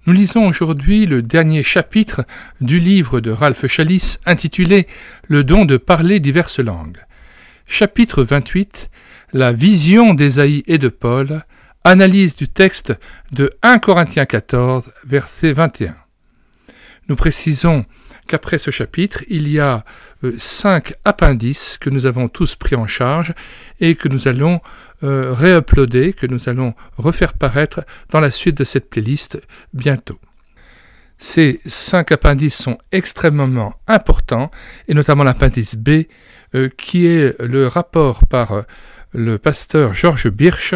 Nous lisons aujourd'hui le dernier chapitre du livre de Ralph Challis intitulé « Le don de parler diverses langues ». Chapitre 28, la vision d'Ésaïe et de Paul, analyse du texte de 1 Corinthiens 14, verset 21. Nous précisons qu'après ce chapitre, il y a 5 appendices que nous avons tous pris en charge et que nous allons réuploader, que nous allons refaire paraître dans la suite de cette playlist bientôt. Ces 5 appendices sont extrêmement importants, et notamment l'appendice B, qui est le rapport par le pasteur George Birch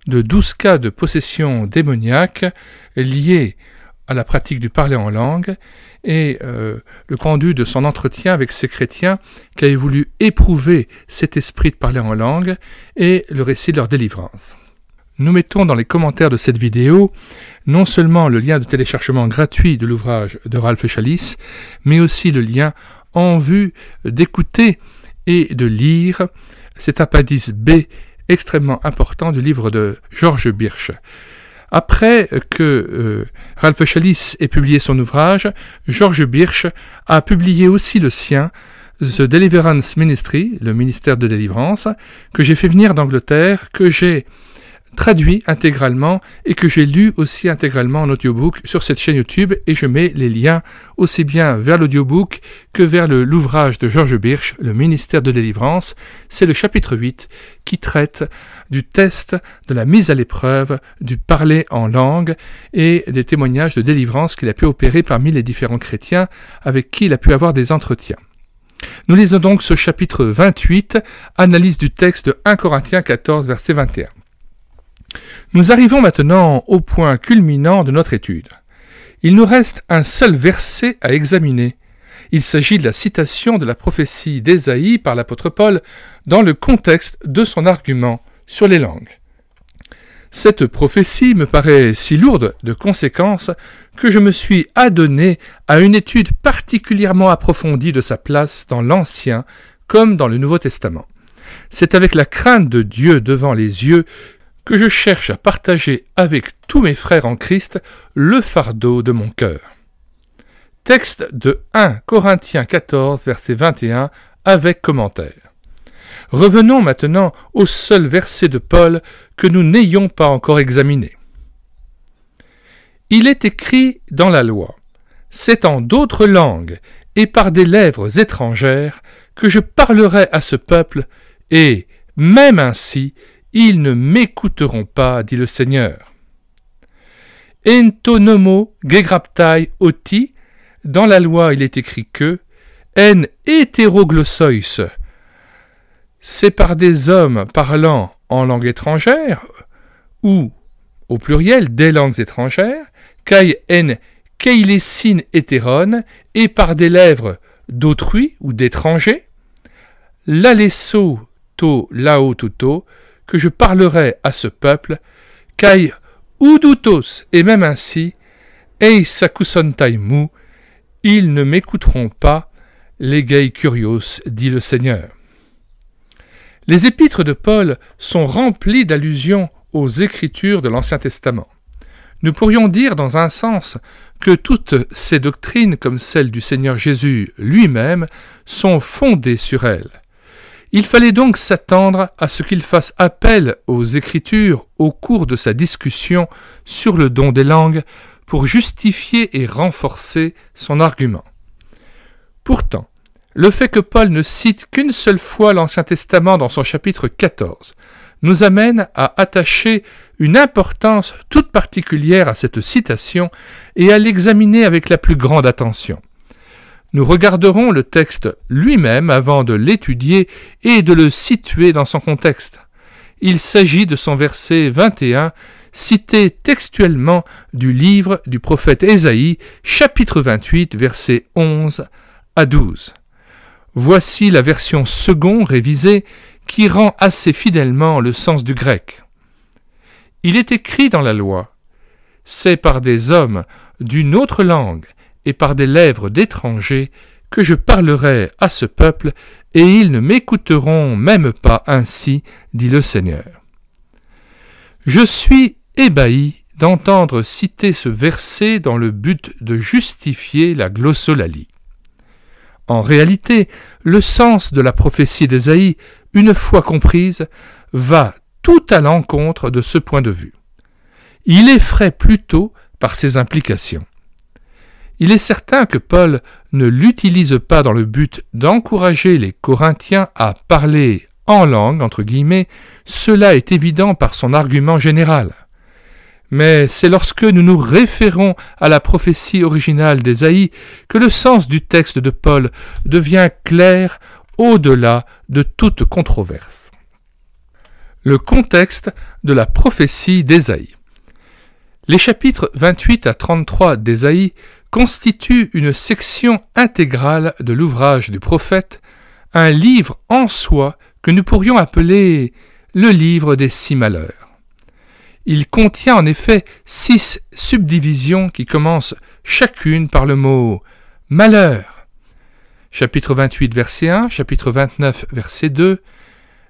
de 12 cas de possession démoniaque liés à la pratique du parler en langue, et le rendu de son entretien avec ces chrétiens qui avaient voulu éprouver cet esprit de parler en langue et le récit de leur délivrance. Nous mettons dans les commentaires de cette vidéo non seulement le lien de téléchargement gratuit de l'ouvrage de Ralph Challis, mais aussi le lien en vue d'écouter et de lire cet appendice B extrêmement important du livre de George Birch. Après que Ralph Challis ait publié son ouvrage, George Birch a publié aussi le sien, The Deliverance Ministry, le ministère de délivrance, que j'ai fait venir d'Angleterre, que j'ai traduit intégralement et que j'ai lu aussi intégralement en audiobook sur cette chaîne YouTube, et je mets les liens aussi bien vers l'audiobook que vers l'ouvrage de George Birch, le ministère de délivrance. C'est le chapitre 8 qui traite du test de la mise à l'épreuve du parler en langue et des témoignages de délivrance qu'il a pu opérer parmi les différents chrétiens avec qui il a pu avoir des entretiens. Nous lisons donc ce chapitre 28, analyse du texte de 1 Corinthiens 14, verset 21. Nous arrivons maintenant au point culminant de notre étude. Il nous reste un seul verset à examiner. Il s'agit de la citation de la prophétie d'Ésaïe par l'apôtre Paul dans le contexte de son argument sur les langues. Cette prophétie me paraît si lourde de conséquences que je me suis adonné à une étude particulièrement approfondie de sa place dans l'Ancien comme dans le Nouveau Testament. C'est avec la crainte de Dieu devant les yeux que je cherche à partager avec tous mes frères en Christ le fardeau de mon cœur. Texte de 1 Corinthiens 14, verset 21, avec commentaire. Revenons maintenant au seul verset de Paul que nous n'ayons pas encore examiné. Il est écrit dans la loi, « C'est en d'autres langues et par des lèvres étrangères que je parlerai à ce peuple, et, même ainsi, ils ne m'écouteront pas, dit le Seigneur. » Entonomo gegraptai oti, dans la loi il est écrit que en hétéroglossois, c'est par des hommes parlant en langue étrangère, ou, au pluriel, des langues étrangères, kai en keilesin hétéron, et par des lèvres d'autrui ou d'étrangers, l'alesso to lao tuto, que je parlerai à ce peuple, kai udutos, et même ainsi, ei sakusantaimu, ils ne m'écouteront pas, legei curios, dit le Seigneur. Les épîtres de Paul sont remplies d'allusions aux Écritures de l'Ancien Testament. Nous pourrions dire dans un sens que toutes ces doctrines, comme celle du Seigneur Jésus lui-même, sont fondées sur elles. Il fallait donc s'attendre à ce qu'il fasse appel aux Écritures au cours de sa discussion sur le don des langues pour justifier et renforcer son argument. Pourtant, le fait que Paul ne cite qu'une seule fois l'Ancien Testament dans son chapitre 14 nous amène à attacher une importance toute particulière à cette citation et à l'examiner avec la plus grande attention. Nous regarderons le texte lui-même avant de l'étudier et de le situer dans son contexte. Il s'agit de son verset 21, cité textuellement du livre du prophète Ésaïe, chapitre 28, versets 11 à 12. Voici la version second révisée qui rend assez fidèlement le sens du grec. Il est écrit dans la loi, « C'est par des hommes d'une autre langue et par des lèvres d'étrangers que je parlerai à ce peuple, et ils ne m'écouteront même pas ainsi, dit le Seigneur. » Je suis ébahi d'entendre citer ce verset dans le but de justifier la glossolalie. En réalité, le sens de la prophétie d'Ésaïe, une fois comprise, va tout à l'encontre de ce point de vue. Il effraie plutôt par ses implications. Il est certain que Paul ne l'utilise pas dans le but d'encourager les Corinthiens à parler en langue, entre guillemets, cela est évident par son argument général. Mais c'est lorsque nous nous référons à la prophétie originale d'Ésaïe que le sens du texte de Paul devient clair au-delà de toute controverse. Le contexte de la prophétie d'Ésaïe. Les chapitres 28 à 33 d'Ésaïe constituent une section intégrale de l'ouvrage du prophète, un livre en soi que nous pourrions appeler le livre des 6 malheurs. Il contient en effet 6 subdivisions qui commencent chacune par le mot « malheur ». Chapitre 28, verset 1, chapitre 29, verset 2,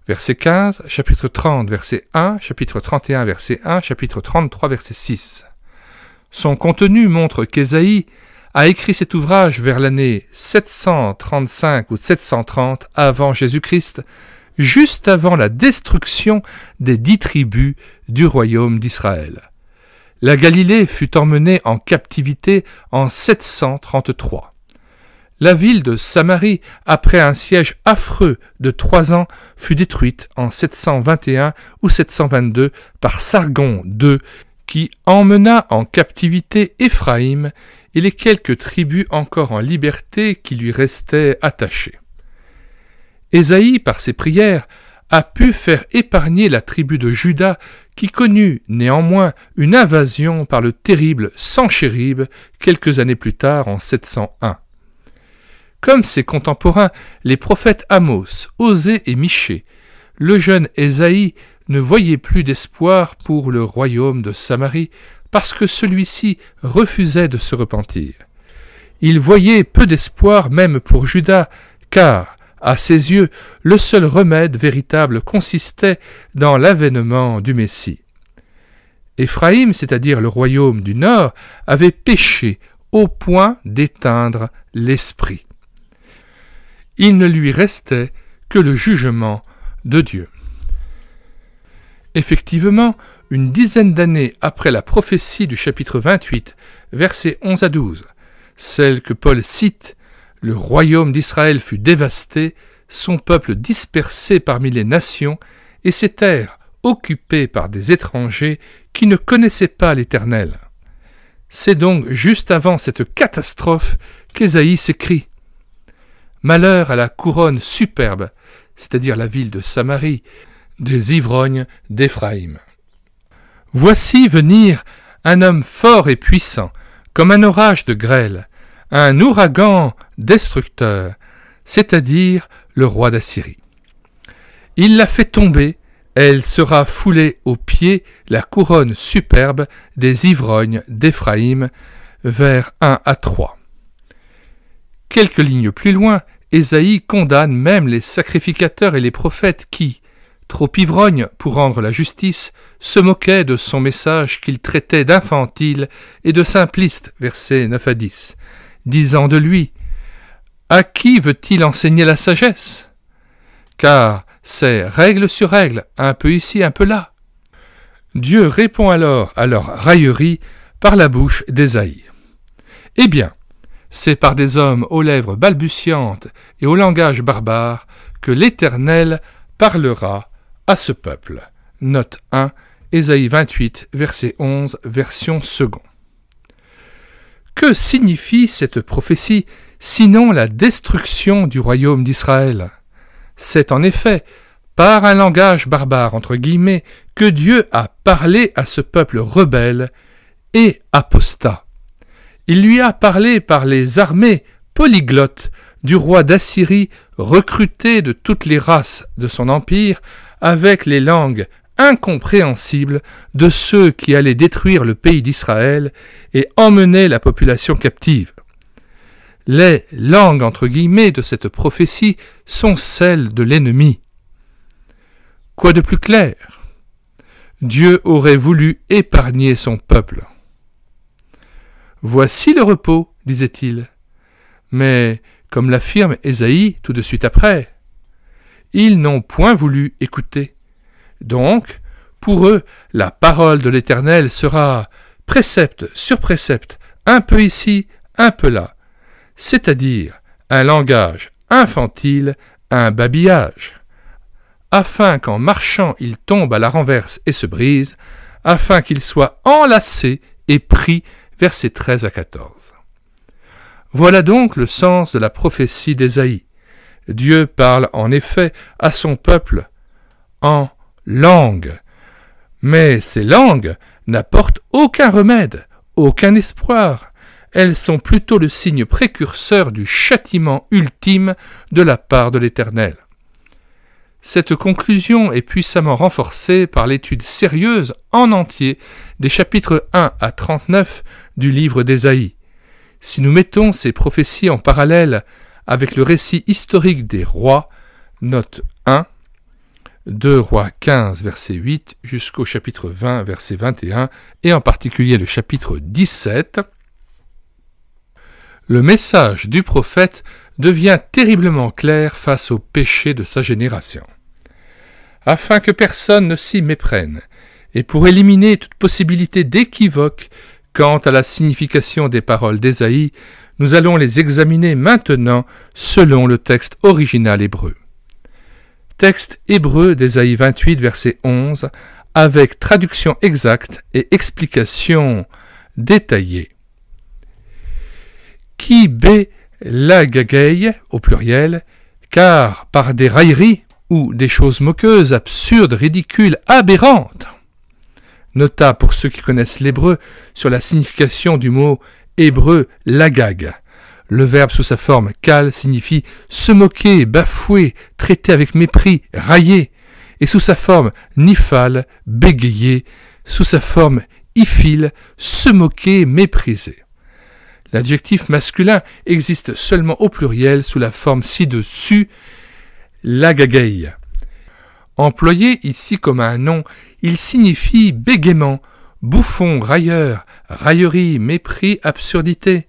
verset 15, chapitre 30, verset 1, chapitre 31, verset 1, chapitre 33, verset 6. Son contenu montre qu'Ésaïe a écrit cet ouvrage vers l'année 735 ou 730 avant Jésus-Christ, juste avant la destruction des 10 tribus du royaume d'Israël. La Galilée fut emmenée en captivité en 733. La ville de Samarie, après un siège affreux de 3 ans, fut détruite en 721 ou 722 par Sargon II, qui emmena en captivité Éphraïm et les quelques tribus encore en liberté qui lui restaient attachées. Ésaïe, par ses prières, a pu faire épargner la tribu de Juda qui connut néanmoins une invasion par le terrible Sanchérib quelques années plus tard en 701. Comme ses contemporains, les prophètes Amos, Osée et Michée, le jeune Ésaïe ne voyait plus d'espoir pour le royaume de Samarie parce que celui-ci refusait de se repentir. Il voyait peu d'espoir même pour Juda, car, à ses yeux, le seul remède véritable consistait dans l'avènement du Messie. Éphraïm, c'est-à-dire le royaume du Nord, avait péché au point d'éteindre l'esprit. Il ne lui restait que le jugement de Dieu. Effectivement, une dizaine d'années après la prophétie du chapitre 28, versets 11 à 12, celle que Paul cite, le royaume d'Israël fut dévasté, son peuple dispersé parmi les nations, et ses terres occupées par des étrangers qui ne connaissaient pas l'Éternel. C'est donc juste avant cette catastrophe qu'Ésaïe s'écrie. Malheur à la couronne superbe, c'est-à-dire la ville de Samarie, des ivrognes d'Éphraïm. Voici venir un homme fort et puissant, comme un orage de grêle, un ouragan destructeur, c'est-à-dire le roi d'Assyrie. Il la fait tomber, elle sera foulée aux pieds, la couronne superbe des ivrognes d'Éphraïm, vers 1 à 3. Quelques lignes plus loin, Ésaïe condamne même les sacrificateurs et les prophètes qui, trop ivrognes pour rendre la justice, se moquaient de son message qu'il traitait d'infantile et de simpliste, versets 9 à 10, disant de lui « À qui veut-il enseigner la sagesse ? Car c'est règle sur règle, un peu ici, un peu là. » Dieu répond alors à leur raillerie par la bouche d'Ésaïe. Eh bien, c'est par des hommes aux lèvres balbutiantes et au langage barbare que l'Éternel parlera à ce peuple. Note 1, Ésaïe 28, verset 11, version seconde. Que signifie cette prophétie, sinon la destruction du royaume d'Israël ? C'est en effet par un langage barbare, entre guillemets, que Dieu a parlé à ce peuple rebelle et apostat. Il lui a parlé par les armées polyglottes du roi d'Assyrie, recruté de toutes les races de son empire, avec les langues incompréhensibles de ceux qui allaient détruire le pays d'Israël et emmener la population captive. Les langues entre guillemets de cette prophétie sont celles de l'ennemi. Quoi de plus clair ? Dieu aurait voulu épargner son peuple. « Voici le repos, disait-il. Mais, comme l'affirme Ésaïe tout de suite après, ils n'ont point voulu écouter. Donc, pour eux, la parole de l'Éternel sera précepte sur précepte, un peu ici, un peu là, c'est-à-dire un langage infantile, un babillage, afin qu'en marchant il tombe à la renverse et se brise, afin qu'il soit enlacé et pris, versets 13 à 14. Voilà donc le sens de la prophétie d'Ésaïe. Dieu parle en effet à son peuple en langue, mais ces langues n'apportent aucun remède, aucun espoir. Elles sont plutôt le signe précurseur du châtiment ultime de la part de l'Éternel. Cette conclusion est puissamment renforcée par l'étude sérieuse en entier des chapitres 1 à 39 du livre d'Ésaïe. Si nous mettons ces prophéties en parallèle avec le récit historique des rois, note 1, 2 Rois 15, verset 8, jusqu'au chapitre 20, verset 21, et en particulier le chapitre 17, le message du prophète devient terriblement clair face au péché de sa génération. Afin que personne ne s'y méprenne, et pour éliminer toute possibilité d'équivoque quant à la signification des paroles d'Ésaïe, nous allons les examiner maintenant selon le texte original hébreu. Texte hébreu d'Ésaïe 28, verset 11, avec traduction exacte et explication détaillée. Qui bé l'agagei, au pluriel, car par des railleries ou des choses moqueuses, absurdes, ridicules, aberrantes. Nota pour ceux qui connaissent l'hébreu sur la signification du mot hébreu l'agag. Le verbe sous sa forme kal signifie se moquer, bafouer, traiter avec mépris, railler, et sous sa forme nifal, bégayer, sous sa forme ifil, se moquer, mépriser. L'adjectif masculin existe seulement au pluriel sous la forme ci-dessus, l'agagei. Employé ici comme un nom, il signifie bégaiement, bouffon, railleur, raillerie, mépris, absurdité.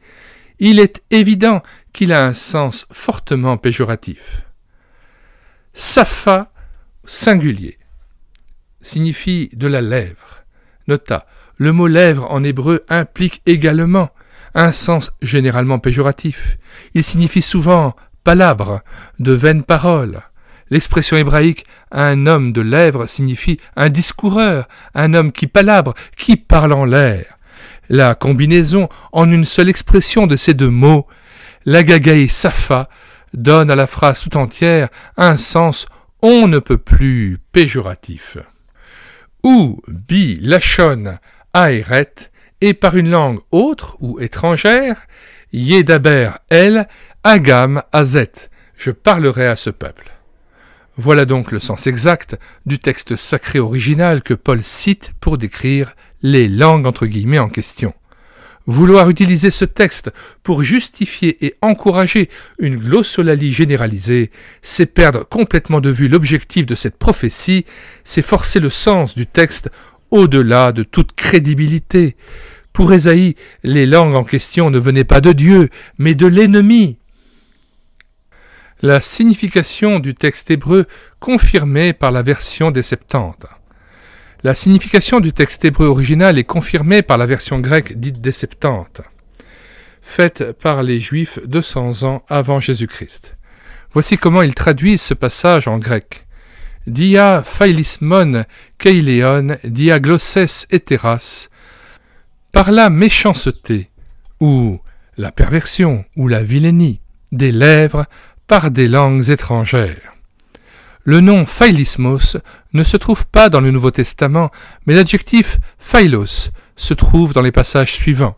Il est évident qu'il a un sens fortement péjoratif. Sapha, singulier, signifie de la lèvre. Nota, le mot lèvre en hébreu implique également un sens généralement péjoratif. Il signifie souvent palabre, de vaines paroles. L'expression hébraïque « un homme de lèvres » signifie un discoureur, un homme qui palabre, qui parle en l'air. La combinaison en une seule expression de ces deux mots, l'agagei sapha, donne à la phrase tout entière un sens on ne peut plus péjoratif. Ou bi lachon aéret, et par une langue autre ou étrangère, yedaber el agam azet, je parlerai à ce peuple. Voilà donc le sens exact du texte sacré original que Paul cite pour décrire les langues entre guillemets en question. Vouloir utiliser ce texte pour justifier et encourager une glossolalie généralisée, c'est perdre complètement de vue l'objectif de cette prophétie, c'est forcer le sens du texte au-delà de toute crédibilité. Pour Ésaïe, les langues en question ne venaient pas de Dieu, mais de l'ennemi. La signification du texte hébreu confirmée par la version des Septante. La signification du texte hébreu original est confirmée par la version grecque dite des Septante, faite par les Juifs 200 ans avant Jésus-Christ. Voici comment ils traduisent ce passage en grec. Dia phailismon keileon dia glosses heteras, par la méchanceté, ou la perversion, ou la vilainie, des lèvres, par des langues étrangères. Le nom phailismos ne se trouve pas dans le Nouveau Testament, mais l'adjectif phailos se trouve dans les passages suivants.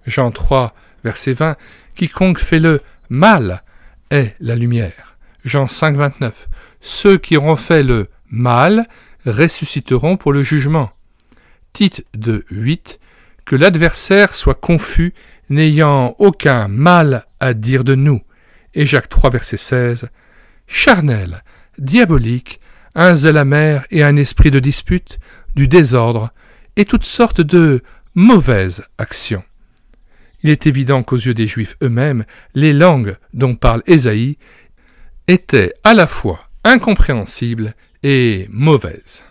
Jean 3, verset 20, quiconque fait le mal est la lumière. Jean 5, 29, ceux qui auront fait le mal ressusciteront pour le jugement. Tite 2, 8, que l'adversaire soit confus, n'ayant aucun mal à dire de nous. Et Jacques 3, verset 16, charnel, diabolique, un zèle amer et un esprit de dispute, du désordre et toutes sortes de mauvaises actions. Il est évident qu'aux yeux des Juifs eux-mêmes, les langues dont parle Ésaïe étaient à la fois incompréhensibles et mauvaises.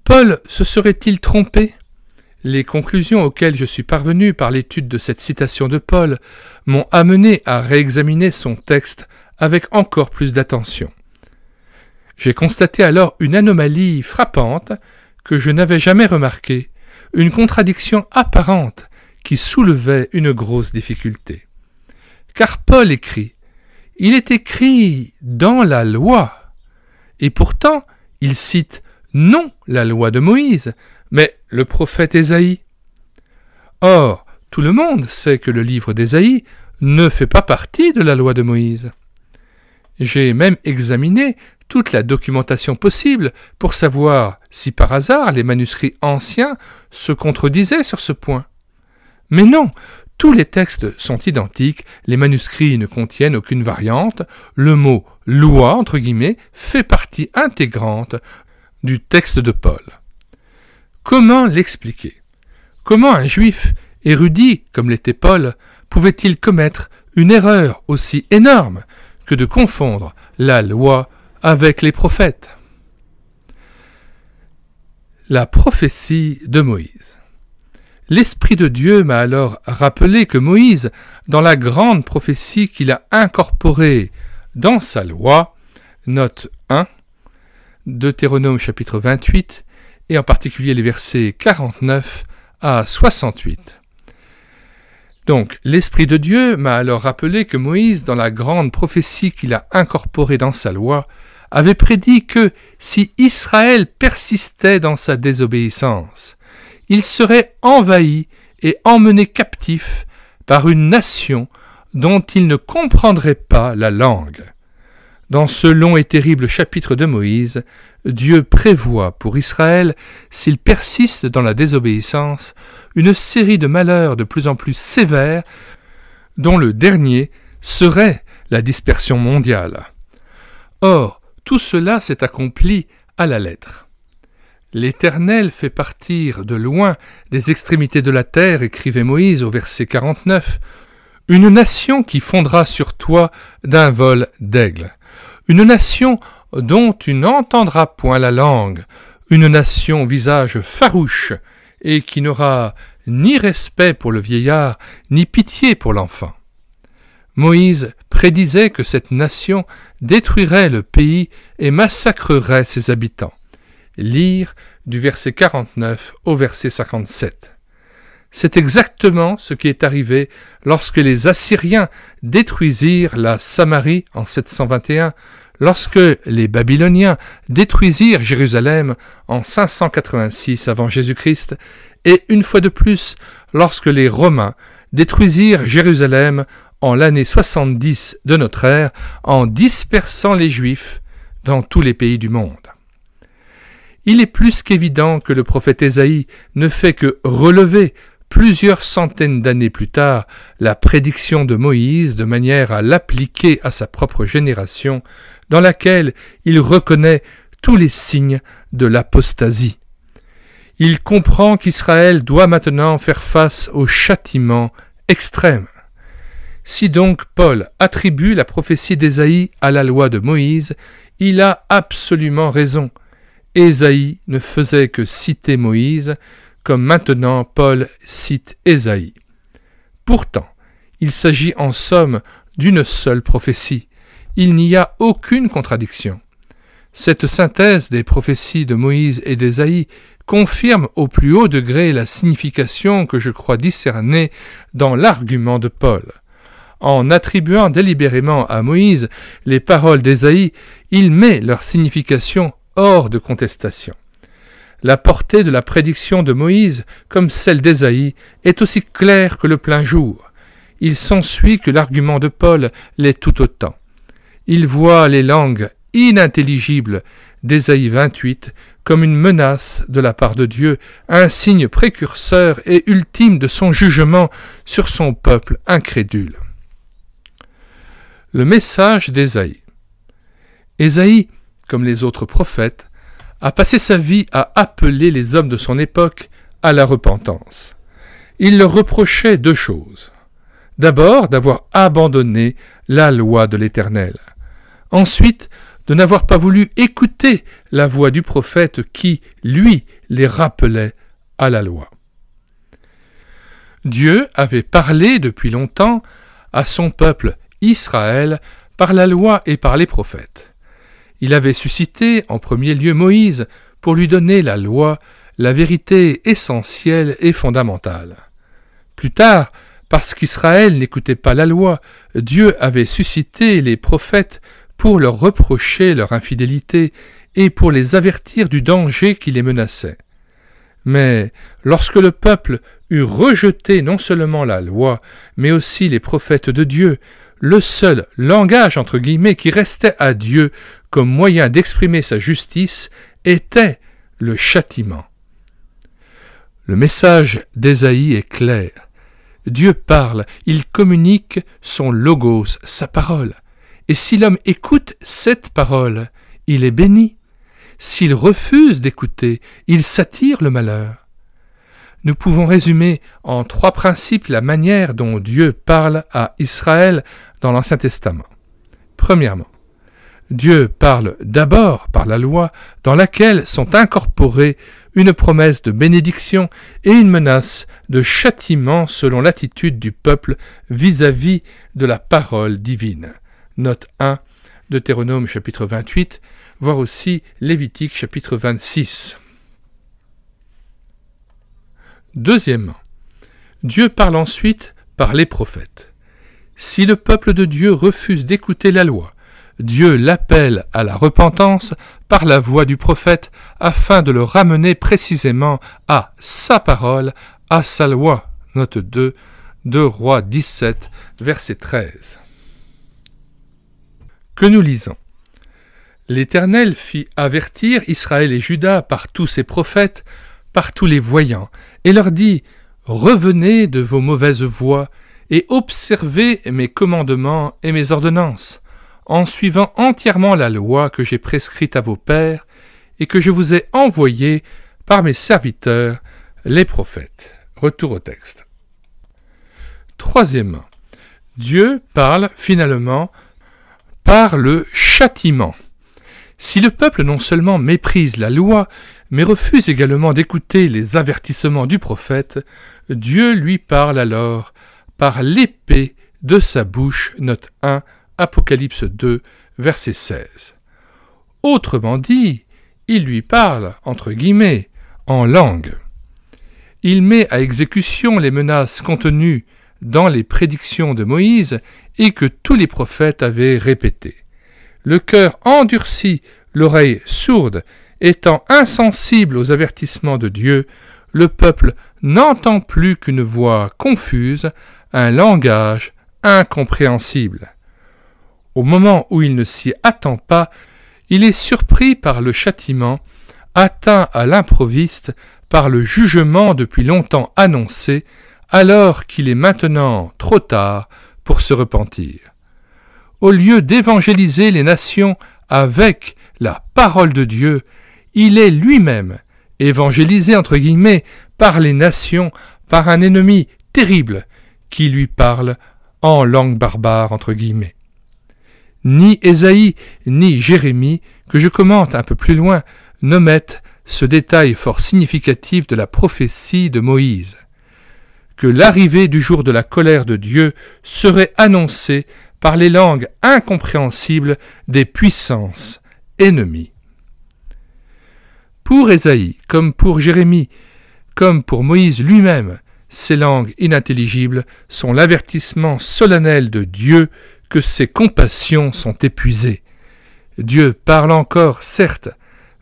Paul se serait-il trompé ? Les conclusions auxquelles je suis parvenu par l'étude de cette citation de Paul m'ont amené à réexaminer son texte avec encore plus d'attention. J'ai constaté alors une anomalie frappante que je n'avais jamais remarquée, une contradiction apparente qui soulevait une grosse difficulté. Car Paul écrit « Il est écrit dans la loi » et pourtant il cite non la loi de Moïse, mais le prophète Ésaïe. Or, tout le monde sait que le livre d'Ésaïe ne fait pas partie de la loi de Moïse. J'ai même examiné toute la documentation possible pour savoir si par hasard les manuscrits anciens se contredisaient sur ce point. Mais non, tous les textes sont identiques, les manuscrits ne contiennent aucune variante, le mot « loi » entre guillemets fait partie intégrante du texte de Paul. Comment l'expliquer ? Comment un juif, érudit comme l'était Paul, pouvait-il commettre une erreur aussi énorme que de confondre la loi avec les prophètes ? La prophétie de Moïse. L'Esprit de Dieu m'a alors rappelé que Moïse, dans la grande prophétie qu'il a incorporée dans sa loi, note 1, Deutéronome chapitre 28, et en particulier les versets 49 à 68. Donc, l'Esprit de Dieu m'a alors rappelé que Moïse, dans la grande prophétie qu'il a incorporée dans sa loi, avait prédit que si Israël persistait dans sa désobéissance, il serait envahi et emmené captif par une nation dont il ne comprendrait pas la langue. Dans ce long et terrible chapitre de Moïse, Dieu prévoit pour Israël, s'il persiste dans la désobéissance, une série de malheurs de plus en plus sévères, dont le dernier serait la dispersion mondiale. Or, tout cela s'est accompli à la lettre. L'Éternel fait partir de loin des extrémités de la terre, écrivait Moïse au verset 49, une nation qui fondra sur toi d'un vol d'aigle. Une nation dont tu n'entendras point la langue, une nation visage farouche et qui n'aura ni respect pour le vieillard, ni pitié pour l'enfant. Moïse prédisait que cette nation détruirait le pays et massacrerait ses habitants. Lire du verset 49 au verset 57. C'est exactement ce qui est arrivé lorsque les Assyriens détruisirent la Samarie en 721, lorsque les Babyloniens détruisirent Jérusalem en 586 avant Jésus-Christ, et une fois de plus, lorsque les Romains détruisirent Jérusalem en l'année 70 de notre ère, en dispersant les Juifs dans tous les pays du monde. Il est plus qu'évident que le prophète Ésaïe ne fait que relever plusieurs centaines d'années plus tard la prédiction de Moïse de manière à l'appliquer à sa propre génération, dans laquelle il reconnaît tous les signes de l'apostasie. Il comprend qu'Israël doit maintenant faire face au châtiment extrême. Si donc Paul attribue la prophétie d'Ésaïe à la loi de Moïse, il a absolument raison. Ésaïe ne faisait que citer Moïse, comme maintenant Paul cite Ésaïe. Pourtant, il s'agit en somme d'une seule prophétie. Il n'y a aucune contradiction. Cette synthèse des prophéties de Moïse et d'Ésaïe confirme au plus haut degré la signification que je crois discerner dans l'argument de Paul. En attribuant délibérément à Moïse les paroles d'Ésaïe, il met leur signification hors de contestation. La portée de la prédiction de Moïse, comme celle d'Ésaïe, est aussi claire que le plein jour. Il s'ensuit que l'argument de Paul l'est tout autant. Il voit les langues inintelligibles d'Ésaïe 28 comme une menace de la part de Dieu, un signe précurseur et ultime de son jugement sur son peuple incrédule. Le message d'Ésaïe. Ésaïe, comme les autres prophètes, a passé sa vie à appeler les hommes de son époque à la repentance. Il leur reprochait 2 choses. D'abord, d'avoir abandonné la loi de l'Éternel. Ensuite, de n'avoir pas voulu écouter la voix du prophète qui, lui, les rappelait à la loi. Dieu avait parlé depuis longtemps à son peuple Israël par la loi et par les prophètes. Il avait suscité en premier lieu Moïse pour lui donner la loi, la vérité essentielle et fondamentale. Plus tard, parce qu'Israël n'écoutait pas la loi, Dieu avait suscité les prophètes pour leur reprocher leur infidélité et pour les avertir du danger qui les menaçait. Mais lorsque le peuple eut rejeté non seulement la loi, mais aussi les prophètes de Dieu, le seul langage entre guillemets qui restait à Dieu comme moyen d'exprimer sa justice était le châtiment. Le message d'Ésaïe est clair. Dieu parle, il communique son logos, sa parole. Et si l'homme écoute cette parole, il est béni. S'il refuse d'écouter, il s'attire le malheur. Nous pouvons résumer en 3 principes la manière dont Dieu parle à Israël dans l'Ancien Testament. Premièrement, Dieu parle d'abord par la loi dans laquelle sont incorporées une promesse de bénédiction et une menace de châtiment selon l'attitude du peuple vis-à-vis de la parole divine. Note 1, Deutéronome chapitre 28, voire aussi Lévitique chapitre 26. Deuxièmement, Dieu parle ensuite par les prophètes. Si le peuple de Dieu refuse d'écouter la loi, Dieu l'appelle à la repentance par la voix du prophète afin de le ramener précisément à sa parole, à sa loi. Note 2, 2 Rois 17, verset 13. Que nous lisons. L'Éternel fit avertir Israël et Juda par tous ses prophètes, par tous les voyants, et leur dit « Revenez de vos mauvaises voies et observez mes commandements et mes ordonnances, en suivant entièrement la loi que j'ai prescrite à vos pères et que je vous ai envoyée par mes serviteurs, les prophètes. » Retour au texte. Troisièmement, Dieu parle finalement par le châtiment. Si le peuple non seulement méprise la loi, mais refuse également d'écouter les avertissements du prophète, Dieu lui parle alors par l'épée de sa bouche. Note 1, Apocalypse 2, verset 16. Autrement dit, il lui parle, entre guillemets, en langue. Il met à exécution les menaces contenues dans les prédictions de Moïse et que tous les prophètes avaient répétées. Le cœur endurci, l'oreille sourde, étant insensible aux avertissements de Dieu, le peuple n'entend plus qu'une voix confuse, un langage incompréhensible. Au moment où il ne s'y attend pas, il est surpris par le châtiment, atteint à l'improviste par le jugement depuis longtemps annoncé, alors qu'il est maintenant trop tard pour se repentir. Au lieu d'évangéliser les nations avec la parole de Dieu, il est lui-même évangélisé entre guillemets par les nations, par un ennemi terrible qui lui parle en langue barbare entre guillemets. Ni Ésaïe ni Jérémie, que je commente un peu plus loin, n'omettent ce détail fort significatif de la prophétie de Moïse, que l'arrivée du jour de la colère de Dieu serait annoncée par les langues incompréhensibles des puissances ennemies. Pour Ésaïe, comme pour Jérémie, comme pour Moïse lui-même, ces langues inintelligibles sont l'avertissement solennel de Dieu que ses compassions sont épuisées. Dieu parle encore, certes,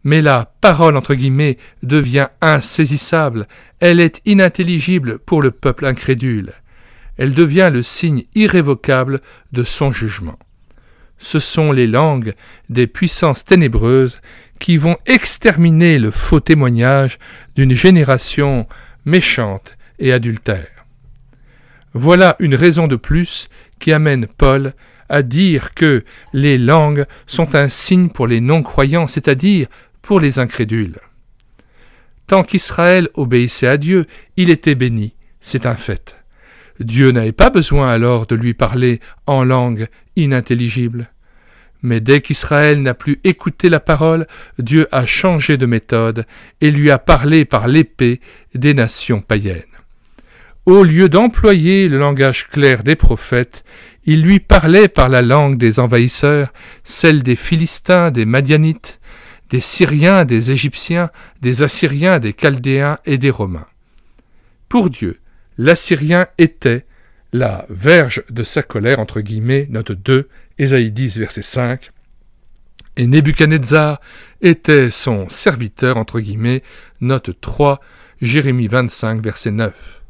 mais la parole, entre guillemets, devient insaisissable, elle est inintelligible pour le peuple incrédule. Elle devient le signe irrévocable de son jugement. Ce sont les langues des puissances ténébreuses qui vont exterminer le faux témoignage d'une génération méchante et adultère. Voilà une raison de plus qui amène Paul à dire que les langues sont un signe pour les non-croyants, c'est-à-dire pour les incrédules. Tant qu'Israël obéissait à Dieu, il était béni, c'est un fait. Dieu n'avait pas besoin alors de lui parler en langue inintelligible. Mais dès qu'Israël n'a plus écouté la parole, Dieu a changé de méthode et lui a parlé par l'épée des nations païennes. Au lieu d'employer le langage clair des prophètes, il lui parlait par la langue des envahisseurs, celle des Philistins, des Madianites, des Syriens, des Égyptiens, des Assyriens, des Chaldéens et des Romains. Pour Dieu, l'Assyrien était la verge de sa colère, entre guillemets, note 2, Ésaïe 10, verset 5, et Nebuchadnezzar était son serviteur, entre guillemets, note 3, Jérémie 25, verset 9.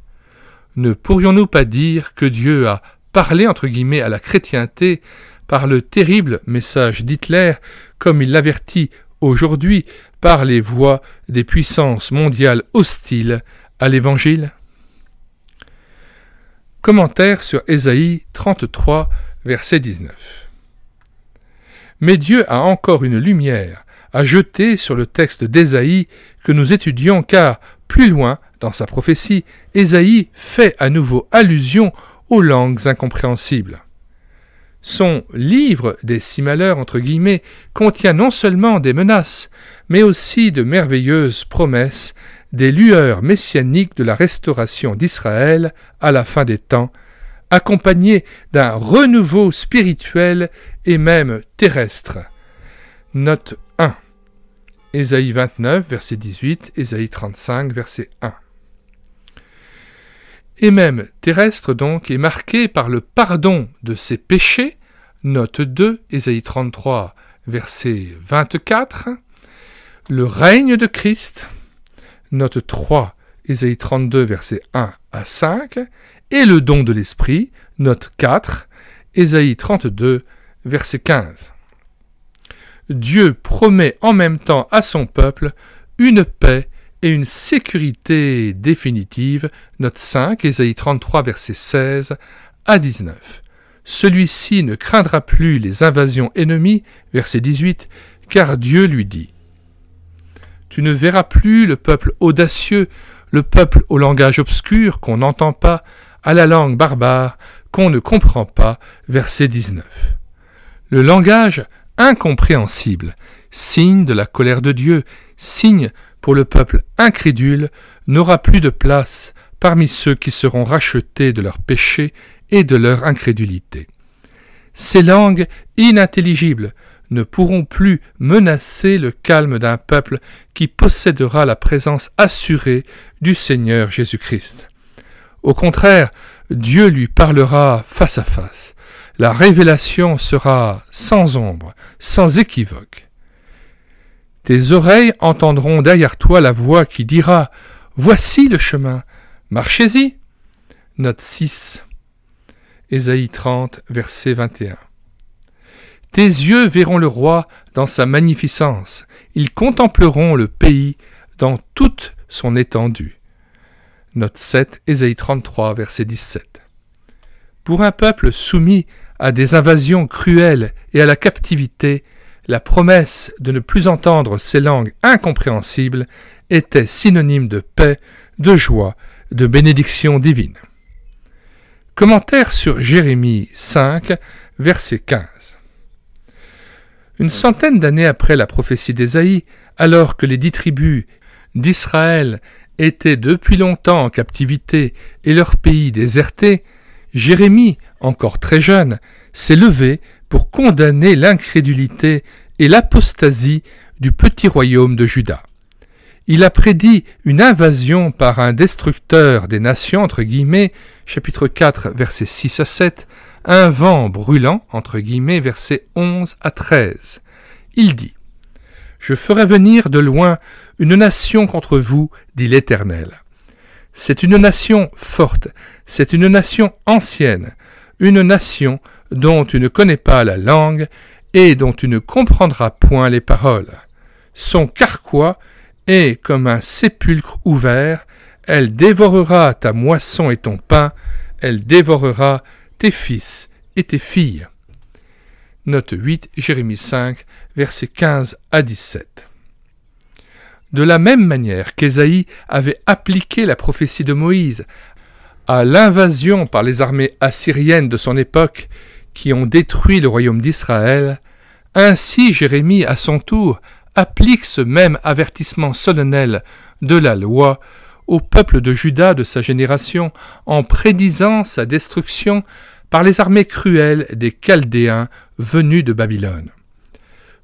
Ne pourrions-nous pas dire que Dieu a parlé, entre guillemets, à la chrétienté par le terrible message d'Hitler, comme il l'avertit aujourd'hui par les voix des puissances mondiales hostiles à l'Évangile? Commentaire sur Ésaïe 33, verset 19. Mais Dieu a encore une lumière à jeter sur le texte d'Ésaïe que nous étudions, car, plus loin, dans sa prophétie, Ésaïe fait à nouveau allusion aux langues incompréhensibles. Son livre des 6 malheurs, entre guillemets, contient non seulement des menaces, mais aussi de merveilleuses promesses, des lueurs messianiques de la restauration d'Israël à la fin des temps, accompagnées d'un renouveau spirituel et même terrestre. Note 1. Ésaïe 29, verset 18, Ésaïe 35, verset 1. Et même terrestre donc est marqué par le pardon de ses péchés, note 2, Ésaïe 33, verset 24, le règne de Christ, note 3, Ésaïe 32, verset 1 à 5, et le don de l'Esprit, note 4, Ésaïe 32, verset 15. Dieu promet en même temps à son peuple une paix et une sécurité définitive, note 5, Ésaïe 33, verset 16 à 19. Celui-ci ne craindra plus les invasions ennemies, verset 18, car Dieu lui dit « Tu ne verras plus le peuple audacieux, le peuple au langage obscur qu'on n'entend pas, à la langue barbare qu'on ne comprend pas, verset 19. Le langage incompréhensible, signe de la colère de Dieu, signe pour le peuple incrédule, n'aura plus de place parmi ceux qui seront rachetés de leurs péchés et de leur incrédulité. Ces langues inintelligibles ne pourront plus menacer le calme d'un peuple qui possédera la présence assurée du Seigneur Jésus-Christ. Au contraire, Dieu lui parlera face à face. La révélation sera sans ombre, sans équivoque. Tes oreilles entendront derrière toi la voix qui dira « Voici le chemin, marchez-y » Note 6, Ésaïe 30, verset 21. Tes yeux verront le roi dans sa magnificence, ils contempleront le pays dans toute son étendue. Note 7, Ésaïe 33, verset 17. Pour un peuple soumis à des invasions cruelles et à la captivité, la promesse de ne plus entendre ces langues incompréhensibles était synonyme de paix, de joie, de bénédiction divine. Commentaire sur Jérémie 5, verset 15. Une centaine d'années après la prophétie d'Ésaïe, alors que les 10 tribus d'Israël étaient depuis longtemps en captivité et leur pays déserté, Jérémie, encore très jeune, s'est levé pour condamner l'incrédulité et l'apostasie du petit royaume de Juda. Il a prédit une invasion par un destructeur des nations, entre guillemets, chapitre 4, versets 6 à 7, un vent brûlant, entre guillemets, versets 11 à 13. Il dit « Je ferai venir de loin une nation contre vous, dit l'Éternel. C'est une nation forte, c'est une nation ancienne, une nation dont tu ne connais pas la langue et dont tu ne comprendras point les paroles. Son carquois est comme un sépulcre ouvert, elle dévorera ta moisson et ton pain, elle dévorera tes fils et tes filles. » Note 8, Jérémie 5, versets 15 à 17. De la même manière qu'Ésaïe avait appliqué la prophétie de Moïse à l'invasion par les armées assyriennes de son époque qui ont détruit le royaume d'Israël, ainsi Jérémie, à son tour, applique ce même avertissement solennel de la loi au peuple de Juda de sa génération en prédisant sa destruction par les armées cruelles des Chaldéens venus de Babylone.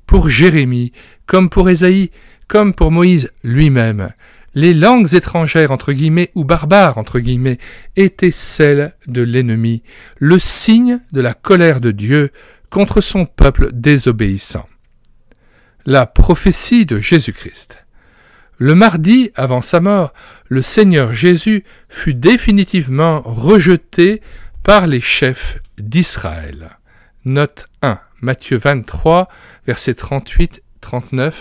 Pour Jérémie, comme pour Ésaïe, comme pour Moïse lui-même, les langues étrangères entre guillemets ou barbares entre guillemets étaient celles de l'ennemi, le signe de la colère de Dieu contre son peuple désobéissant. La prophétie de Jésus-Christ. Le mardi, avant sa mort, le Seigneur Jésus fut définitivement rejeté par les chefs d'Israël. Note 1, Matthieu 23, versets 38-39,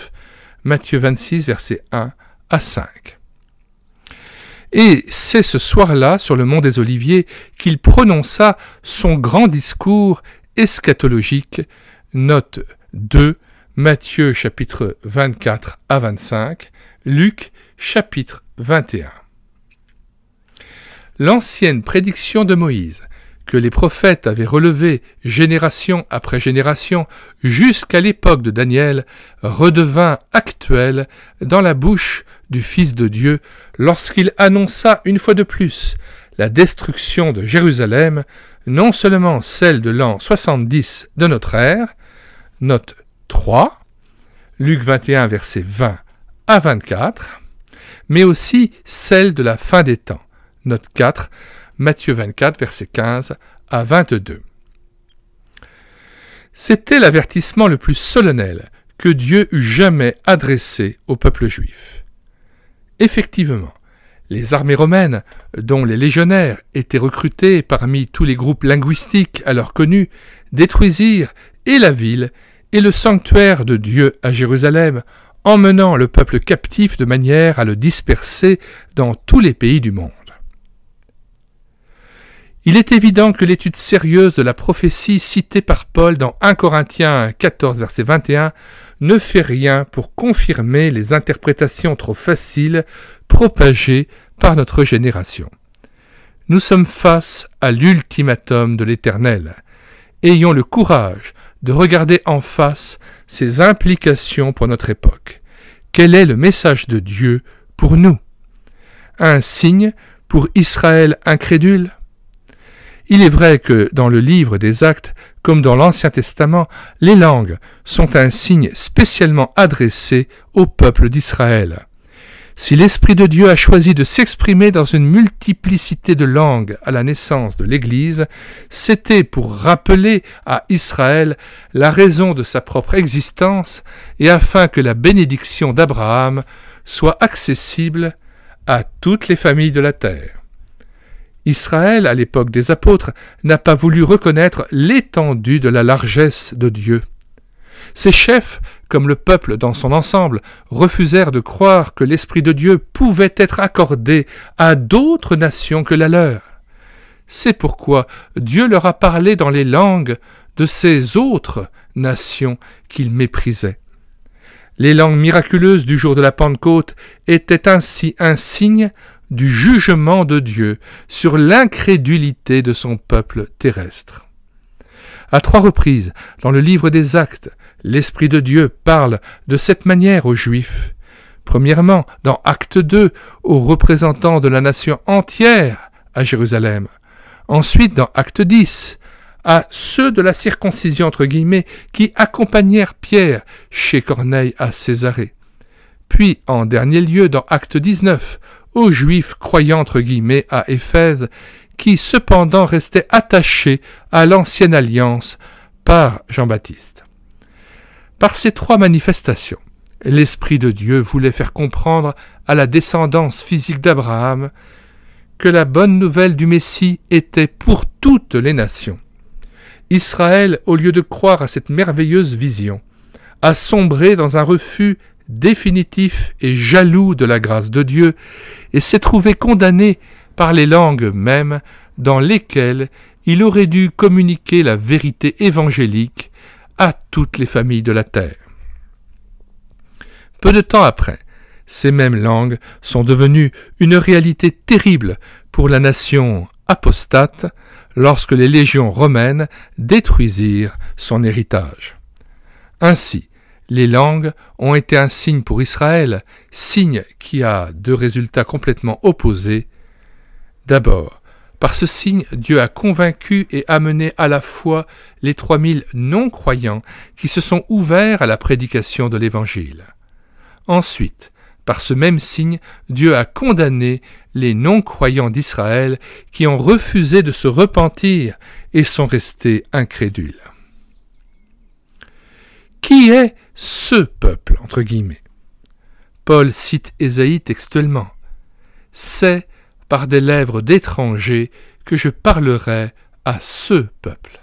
Matthieu 26, versets 1 à 5. Et c'est ce soir-là, sur le mont des Oliviers, qu'il prononça son grand discours eschatologique, note 2, Matthieu chapitre 24 à 25, Luc chapitre 21. L'ancienne prédiction de Moïse, que les prophètes avaient relevée génération après génération jusqu'à l'époque de Daniel, redevint actuelle dans la bouche du Fils de Dieu lorsqu'il annonça une fois de plus la destruction de Jérusalem, non seulement celle de l'an 70 de notre ère, note 3, Luc 21 versets 20 à 24, mais aussi celle de la fin des temps, note 4, Matthieu 24 versets 15 à 22. C'était l'avertissement le plus solennel que Dieu eût jamais adressé au peuple juif. Effectivement, les armées romaines, dont les légionnaires étaient recrutés parmi tous les groupes linguistiques alors connus, détruisirent et la ville et le sanctuaire de Dieu à Jérusalem, emmenant le peuple captif de manière à le disperser dans tous les pays du monde. Il est évident que l'étude sérieuse de la prophétie citée par Paul dans 1 Corinthiens 14, verset 21 ne fait rien pour confirmer les interprétations trop faciles propagées par notre génération. Nous sommes face à l'ultimatum de l'Éternel. Ayons le courage de regarder en face ses implications pour notre époque. Quel est le message de Dieu pour nous? Un signe pour Israël incrédule? Il est vrai que dans le livre des Actes, comme dans l'Ancien Testament, les langues sont un signe spécialement adressé au peuple d'Israël. Si l'Esprit de Dieu a choisi de s'exprimer dans une multiplicité de langues à la naissance de l'Église, c'était pour rappeler à Israël la raison de sa propre existence et afin que la bénédiction d'Abraham soit accessible à toutes les familles de la terre. Israël, à l'époque des apôtres, n'a pas voulu reconnaître l'étendue de la largesse de Dieu. Ses chefs, comme le peuple dans son ensemble, refusèrent de croire que l'Esprit de Dieu pouvait être accordé à d'autres nations que la leur. C'est pourquoi Dieu leur a parlé dans les langues de ces autres nations qu'ils méprisaient. Les langues miraculeuses du jour de la Pentecôte étaient ainsi un signe du jugement de Dieu sur l'incrédulité de son peuple terrestre. À 3 reprises, dans le livre des Actes, l'Esprit de Dieu parle de cette manière aux Juifs. Premièrement, dans Acte 2, aux représentants de la nation entière à Jérusalem. Ensuite, dans Acte 10, à ceux de la circoncision, entre guillemets, qui accompagnèrent Pierre chez Corneille à Césarée. Puis, en dernier lieu, dans Acte 19, aux Juifs croyants, entre guillemets, à Éphèse, qui cependant restaient attachés à l'ancienne alliance par Jean-Baptiste. Par ces 3 manifestations, l'Esprit de Dieu voulait faire comprendre à la descendance physique d'Abraham que la bonne nouvelle du Messie était pour toutes les nations. Israël, au lieu de croire à cette merveilleuse vision, a sombré dans un refus définitif et jaloux de la grâce de Dieu et s'est trouvé condamné par les langues mêmes dans lesquelles il aurait dû communiquer la vérité évangélique à toutes les familles de la terre. Peu de temps après, Ces mêmes langues sont devenues une réalité terrible pour la nation apostate lorsque les légions romaines détruisirent son héritage. Ainsi, les langues ont été un signe pour Israël, signe qui a deux résultats complètement opposés. D'abord, par ce signe, Dieu a convaincu et amené à la foi les 3000 non-croyants qui se sont ouverts à la prédication de l'Évangile. Ensuite, par ce même signe, Dieu a condamné les non-croyants d'Israël qui ont refusé de se repentir et sont restés incrédules. Qui est ce peuple, entre guillemets? Paul cite Ésaïe textuellement. « C'est par des lèvres d'étrangers que je parlerai à ce peuple. »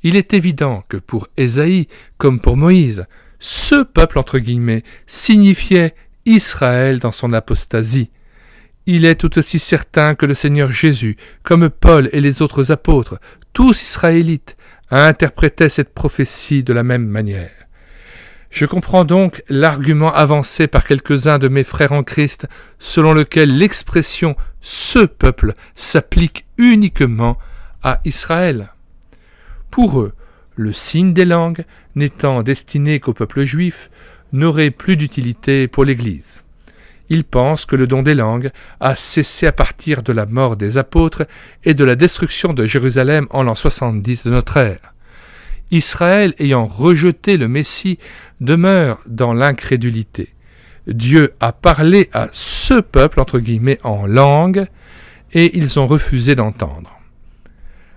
Il est évident que pour Ésaïe, comme pour Moïse, ce peuple, entre guillemets, signifiait Israël dans son apostasie. Il est tout aussi certain que le Seigneur Jésus, comme Paul et les autres apôtres, tous israélites, interprétaient cette prophétie de la même manière. Je comprends donc l'argument avancé par quelques-uns de mes frères en Christ, selon lequel l'expression « ce peuple » s'applique uniquement à Israël. Pour eux, le signe des langues, n'étant destiné qu'au peuple juif, n'aurait plus d'utilité pour l'Église. Ils pensent que le don des langues a cessé à partir de la mort des apôtres et de la destruction de Jérusalem en l'an 70 de notre ère. Israël, ayant rejeté le Messie, demeure dans l'incrédulité. Dieu a parlé à ce peuple, entre guillemets, en langue, et ils ont refusé d'entendre.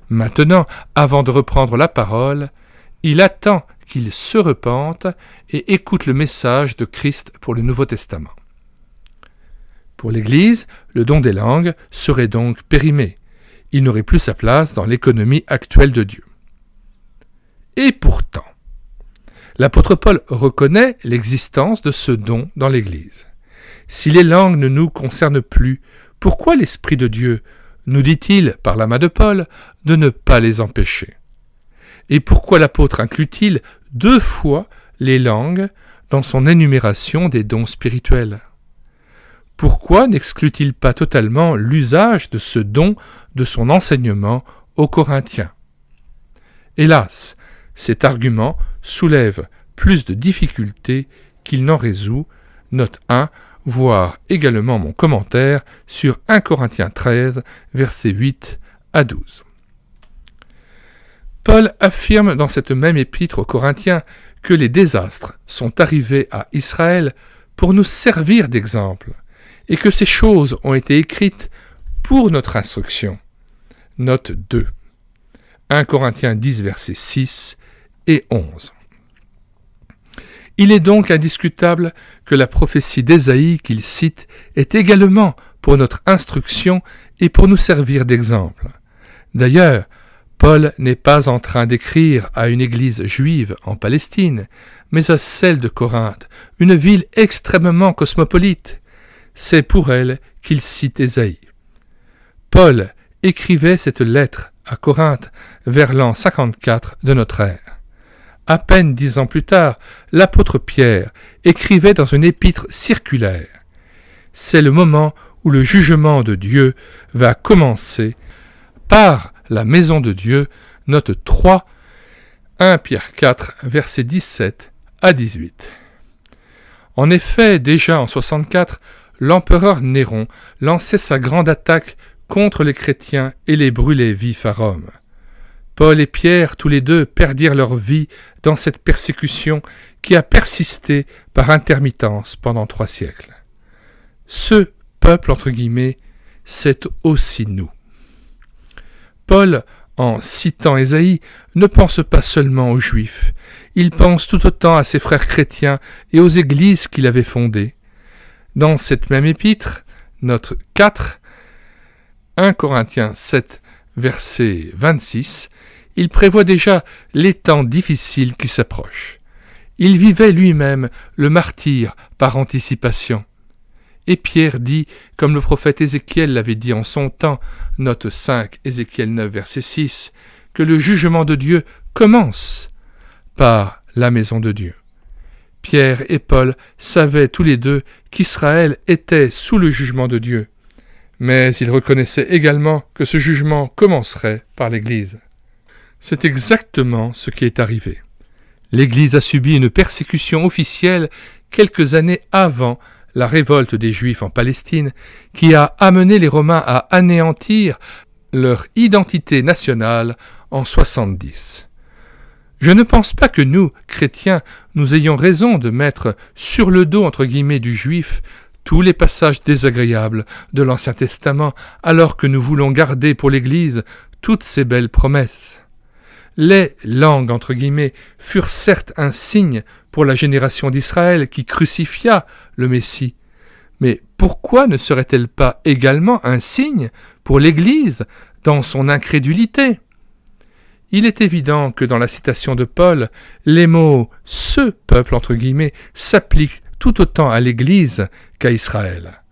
Maintenant, avant de reprendre la parole, il attend qu'ils se repentent et écoutent le message de Christ pour le Nouveau Testament. Pour l'Église, le don des langues serait donc périmé. Il n'aurait plus sa place dans l'économie actuelle de Dieu. Et pourtant, l'apôtre Paul reconnaît l'existence de ce don dans l'Église. Si les langues ne nous concernent plus, pourquoi l'Esprit de Dieu nous dit-il, par la main de Paul, de ne pas les empêcher? Et pourquoi l'apôtre inclut-il 2 fois les langues dans son énumération des dons spirituels? Pourquoi n'exclut-il pas totalement l'usage de ce don de son enseignement aux Corinthiens? Hélas, cet argument soulève plus de difficultés qu'il n'en résout. Note 1, voir également mon commentaire sur 1 Corinthiens 13, versets 8 à 12. Paul affirme dans cette même épître aux Corinthiens que les désastres sont arrivés à Israël pour nous servir d'exemple, et que ces choses ont été écrites pour notre instruction. Note 2. 1 Corinthiens 10, versets 6 et 11. Il est donc indiscutable que la prophétie d'Ésaïe qu'il cite est également pour notre instruction et pour nous servir d'exemple. D'ailleurs, Paul n'est pas en train d'écrire à une église juive en Palestine, mais à celle de Corinthe, une ville extrêmement cosmopolite. C'est pour elle qu'il cite Ésaïe. Paul écrivait cette lettre à Corinthe vers l'an 54 de notre ère. À peine 10 ans plus tard, l'apôtre Pierre écrivait dans une épître circulaire. C'est le moment où le jugement de Dieu va commencer par la maison de Dieu, note 3, 1 Pierre 4, versets 17 à 18. En effet, déjà en 64, l'empereur Néron lançait sa grande attaque contre les chrétiens et les brûlait vifs à Rome. Paul et Pierre, tous les deux, perdirent leur vie dans cette persécution qui a persisté par intermittence pendant 3 siècles. Ce peuple, entre guillemets, c'est aussi nous. Paul, en citant Ésaïe, ne pense pas seulement aux Juifs, il pense tout autant à ses frères chrétiens et aux églises qu'il avait fondées. Dans cette même épître, note 4, 1 Corinthiens 7, verset 26, il prévoit déjà les temps difficiles qui s'approchent. Il vivait lui-même le martyre par anticipation. Et Pierre dit, comme le prophète Ézéchiel l'avait dit en son temps, note 5, Ézéchiel 9, verset 6, que le jugement de Dieu commence par la maison de Dieu. Pierre et Paul savaient tous les deux qu'Israël était sous le jugement de Dieu, mais ils reconnaissaient également que ce jugement commencerait par l'Église. C'est exactement ce qui est arrivé. L'Église a subi une persécution officielle quelques années avant la révolte des Juifs en Palestine, qui a amené les Romains à anéantir leur identité nationale en 70. Je ne pense pas que nous, chrétiens, nous ayons raison de mettre sur le dos, entre guillemets, du Juif tous les passages désagréables de l'Ancien Testament, alors que nous voulons garder pour l'Église toutes ces belles promesses. Les langues, entre guillemets, furent certes un signe pour la génération d'Israël qui crucifia le Messie. Mais pourquoi ne serait-elle pas également un signe pour l'Église dans son incrédulité? Il est évident que dans la citation de Paul, les mots « ce peuple » entre guillemets s'appliquent tout autant à l'Église qu'à Israël.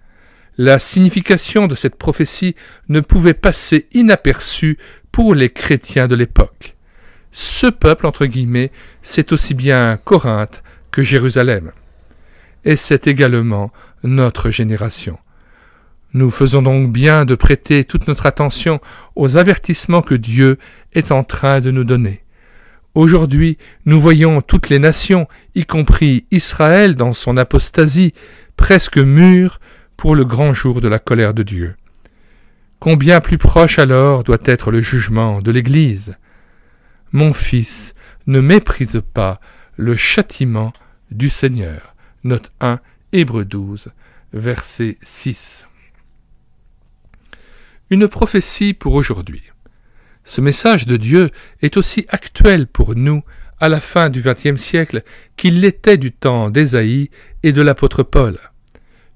La signification de cette prophétie ne pouvait passer inaperçue pour les chrétiens de l'époque. Ce peuple, entre guillemets, c'est aussi bien Corinthe que Jérusalem. Et c'est également notre génération. Nous faisons donc bien de prêter toute notre attention aux avertissements que Dieu est en train de nous donner. Aujourd'hui, nous voyons toutes les nations, y compris Israël dans son apostasie, presque mûres pour le grand jour de la colère de Dieu. Combien plus proche alors doit être le jugement de l'Église? Mon fils, ne méprise pas le châtiment du Seigneur. Note 1, Hébreux 12, verset 6. Une prophétie pour aujourd'hui. Ce message de Dieu est aussi actuel pour nous à la fin du XXe siècle qu'il l'était du temps d'Ésaïe et de l'apôtre Paul.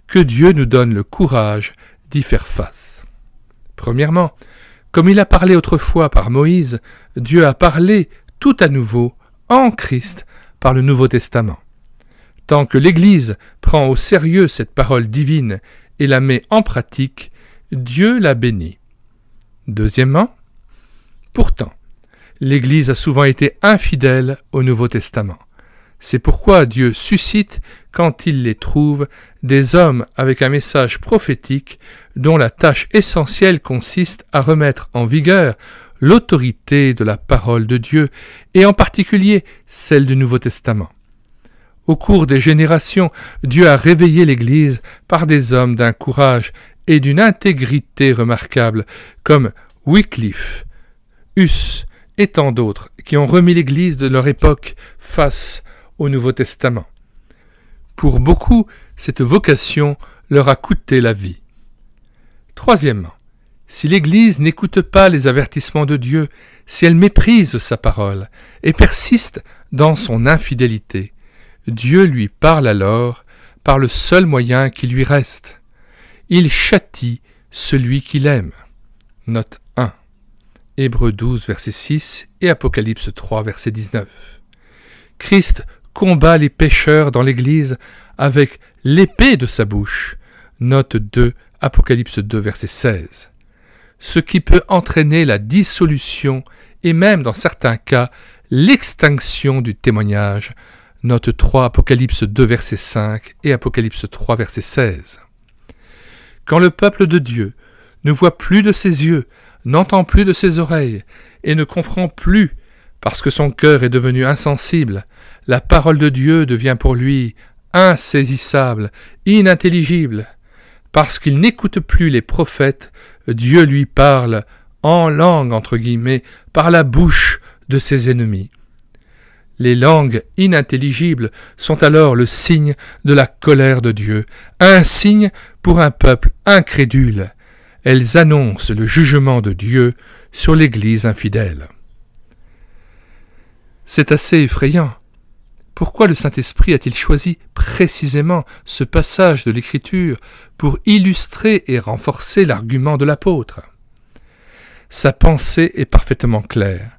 Que Dieu nous donne le courage d'y faire face. Premièrement, comme il a parlé autrefois par Moïse, Dieu a parlé tout à nouveau en Christ par le Nouveau Testament. Tant que l'Église prend au sérieux cette parole divine et la met en pratique, Dieu la bénit. Deuxièmement, pourtant, l'Église a souvent été infidèle au Nouveau Testament. C'est pourquoi Dieu suscite, quand il les trouve, des hommes avec un message prophétique dont la tâche essentielle consiste à remettre en vigueur l'autorité de la parole de Dieu, et en particulier celle du Nouveau Testament. Au cours des générations, Dieu a réveillé l'Église par des hommes d'un courage et d'une intégrité remarquables, comme Wycliffe, Huss et tant d'autres, qui ont remis l'Église de leur époque face au Nouveau Testament. Pour beaucoup, cette vocation leur a coûté la vie. Troisièmement, si l'Église n'écoute pas les avertissements de Dieu, si elle méprise sa parole et persiste dans son infidélité, Dieu lui parle alors par le seul moyen qui lui reste. Il châtie celui qu'il aime. Note 1. Hébreux 12, verset 6 et Apocalypse 3, verset 19. Christ combat les pécheurs dans l'Église avec l'épée de sa bouche. Note 2, Apocalypse 2, verset 16. Ce qui peut entraîner la dissolution et même, dans certains cas, l'extinction du témoignage. Note 3, Apocalypse 2, verset 5 et Apocalypse 3, verset 16. Quand le peuple de Dieu ne voit plus de ses yeux, n'entend plus de ses oreilles et ne comprend plus, parce que son cœur est devenu insensible, la parole de Dieu devient pour lui insaisissable, inintelligible. Parce qu'il n'écoute plus les prophètes, Dieu lui parle en langue, entre guillemets, par la bouche de ses ennemis. Les langues inintelligibles sont alors le signe de la colère de Dieu, un signe pour un peuple incrédule. Elles annoncent le jugement de Dieu sur l'Église infidèle. C'est assez effrayant. Pourquoi le Saint-Esprit a-t-il choisi précisément ce passage de l'Écriture pour illustrer et renforcer l'argument de l'apôtre? Sa pensée est parfaitement claire.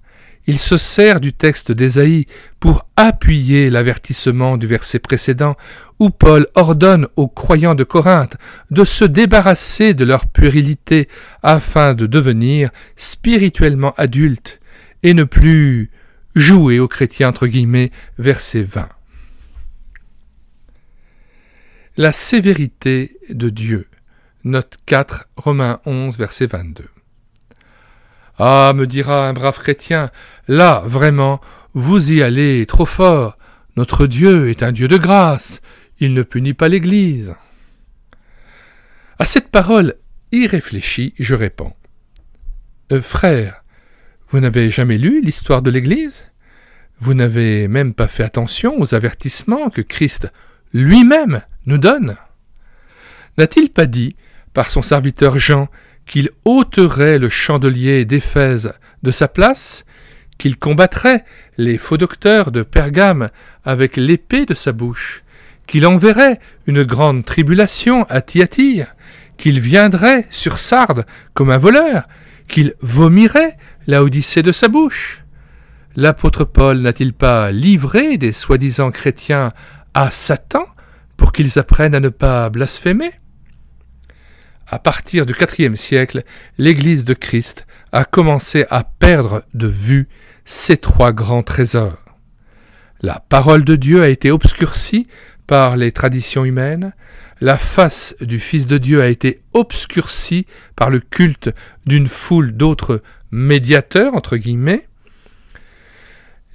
Il se sert du texte d'Ésaïe pour appuyer l'avertissement du verset précédent où Paul ordonne aux croyants de Corinthe de se débarrasser de leur puérilité afin de devenir spirituellement adultes et ne plus jouer aux chrétiens, entre guillemets, verset 20. La sévérité de Dieu. Note 4, Romains 11, verset 22. Ah, me dira un brave chrétien, là, vraiment, vous y allez trop fort. Notre Dieu est un Dieu de grâce. Il ne punit pas l'Église. À cette parole irréfléchie, je réponds. Frère, vous n'avez jamais lu l'histoire de l'Église? Vous n'avez même pas fait attention aux avertissements que Christ lui-même nous donne? N'a-t-il pas dit, par son serviteur Jean, qu'il ôterait le chandelier d'Éphèse de sa place, qu'il combattrait les faux docteurs de Pergame avec l'épée de sa bouche, qu'il enverrait une grande tribulation à Thyatire, qu'il viendrait sur Sardes comme un voleur, qu'il vomirait la Odyssée de sa bouche? L'apôtre Paul n'a-t-il pas livré des soi-disant chrétiens à Satan pour qu'ils apprennent à ne pas blasphémer? À partir du IVe siècle, l'Église de Christ a commencé à perdre de vue ces trois grands trésors. La parole de Dieu a été obscurcie par les traditions humaines, la face du Fils de Dieu a été obscurcie par le culte d'une foule d'autres « médiateurs » entre guillemets,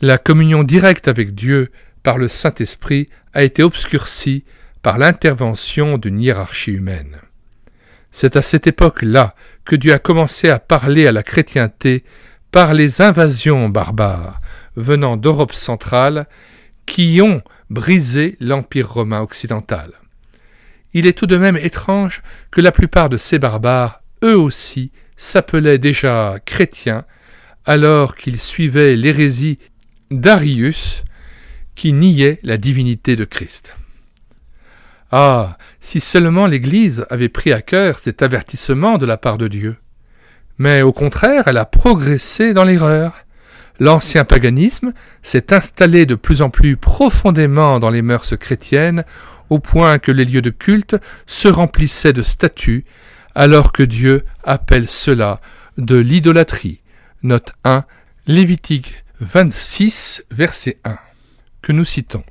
la communion directe avec Dieu par le Saint-Esprit a été obscurcie par l'intervention d'une hiérarchie humaine. C'est à cette époque-là que Dieu a commencé à parler à la chrétienté par les invasions barbares venant d'Europe centrale qui ont brisé l'Empire romain occidental. Il est tout de même étrange que la plupart de ces barbares, eux aussi, s'appelaient déjà chrétiens alors qu'ils suivaient l'hérésie d'Arius qui niait la divinité de Christ. Ah, si seulement l'Église avait pris à cœur cet avertissement de la part de Dieu. Mais au contraire, elle a progressé dans l'erreur. L'ancien paganisme s'est installé de plus en plus profondément dans les mœurs chrétiennes, au point que les lieux de culte se remplissaient de statues, alors que Dieu appelle cela de l'idolâtrie. Note 1, Lévitique 26, verset 1, que nous citons.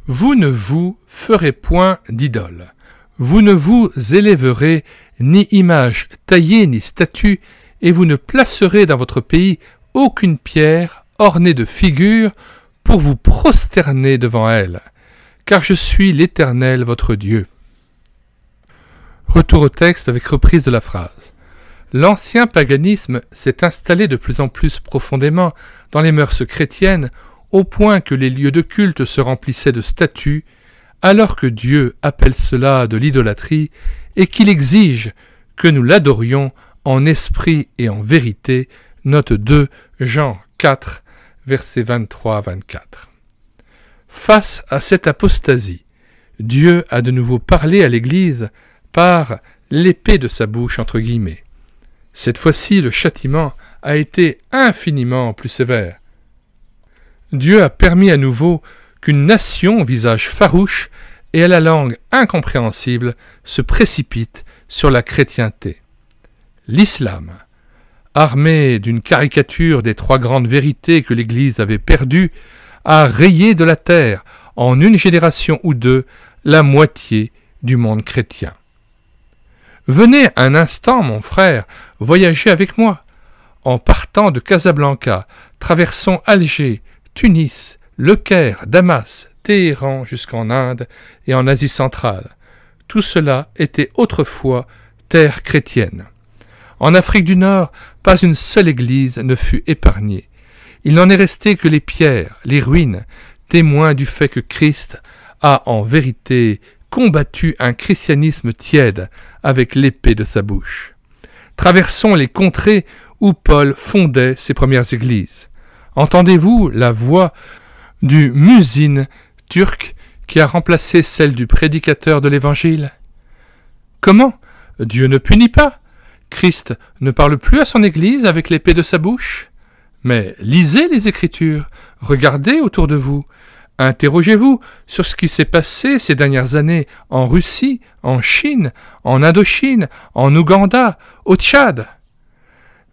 Vous ne vous ferez point d'idole. Vous ne vous élèverez ni image taillée ni statue, et vous ne placerez dans votre pays aucune pierre ornée de figures pour vous prosterner devant elle, car je suis l'Éternel votre Dieu. Retour au texte avec reprise de la phrase. L'ancien paganisme s'est installé de plus en plus profondément dans les mœurs chrétiennes, au point que les lieux de culte se remplissaient de statues, alors que Dieu appelle cela de l'idolâtrie et qu'il exige que nous l'adorions en esprit et en vérité. Note 2, Jean 4, versets 23-24. Face à cette apostasie, Dieu a de nouveau parlé à l'Église par l'épée de sa bouche, entre guillemets. Cette fois-ci, le châtiment a été infiniment plus sévère. Dieu a permis à nouveau qu'une nation au visage farouche et à la langue incompréhensible se précipite sur la chrétienté. L'islam, armé d'une caricature des trois grandes vérités que l'Église avait perdues, a rayé de la terre, en une génération ou deux, la moitié du monde chrétien. Venez un instant, mon frère, voyager avec moi. En partant de Casablanca, traversons Alger, Tunis, Le Caire, Damas, Téhéran jusqu'en Inde et en Asie centrale. Tout cela était autrefois terre chrétienne. En Afrique du Nord, pas une seule église ne fut épargnée. Il n'en est resté que les pierres, les ruines, témoins du fait que Christ a en vérité combattu un christianisme tiède avec l'épée de sa bouche. Traversons les contrées où Paul fondait ses premières églises. Entendez-vous la voix du muezzin turc qui a remplacé celle du prédicateur de l'Évangile? Comment? Dieu ne punit pas. Christ ne parle plus à son Église avec l'épée de sa bouche. Mais lisez les Écritures, regardez autour de vous, interrogez-vous sur ce qui s'est passé ces dernières années en Russie, en Chine, en Indochine, en Ouganda, au Tchad.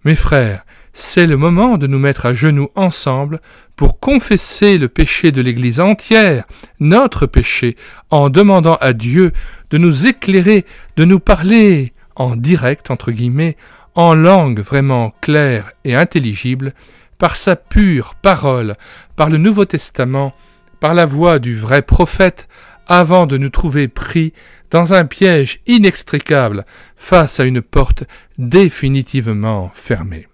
Mes frères, c'est le moment de nous mettre à genoux ensemble pour confesser le péché de l'Église entière, notre péché, en demandant à Dieu de nous éclairer, de nous parler en direct, entre guillemets, en langue vraiment claire et intelligible, par sa pure parole, par le Nouveau Testament, par la voix du vrai prophète, avant de nous trouver pris dans un piège inextricable face à une porte définitivement fermée.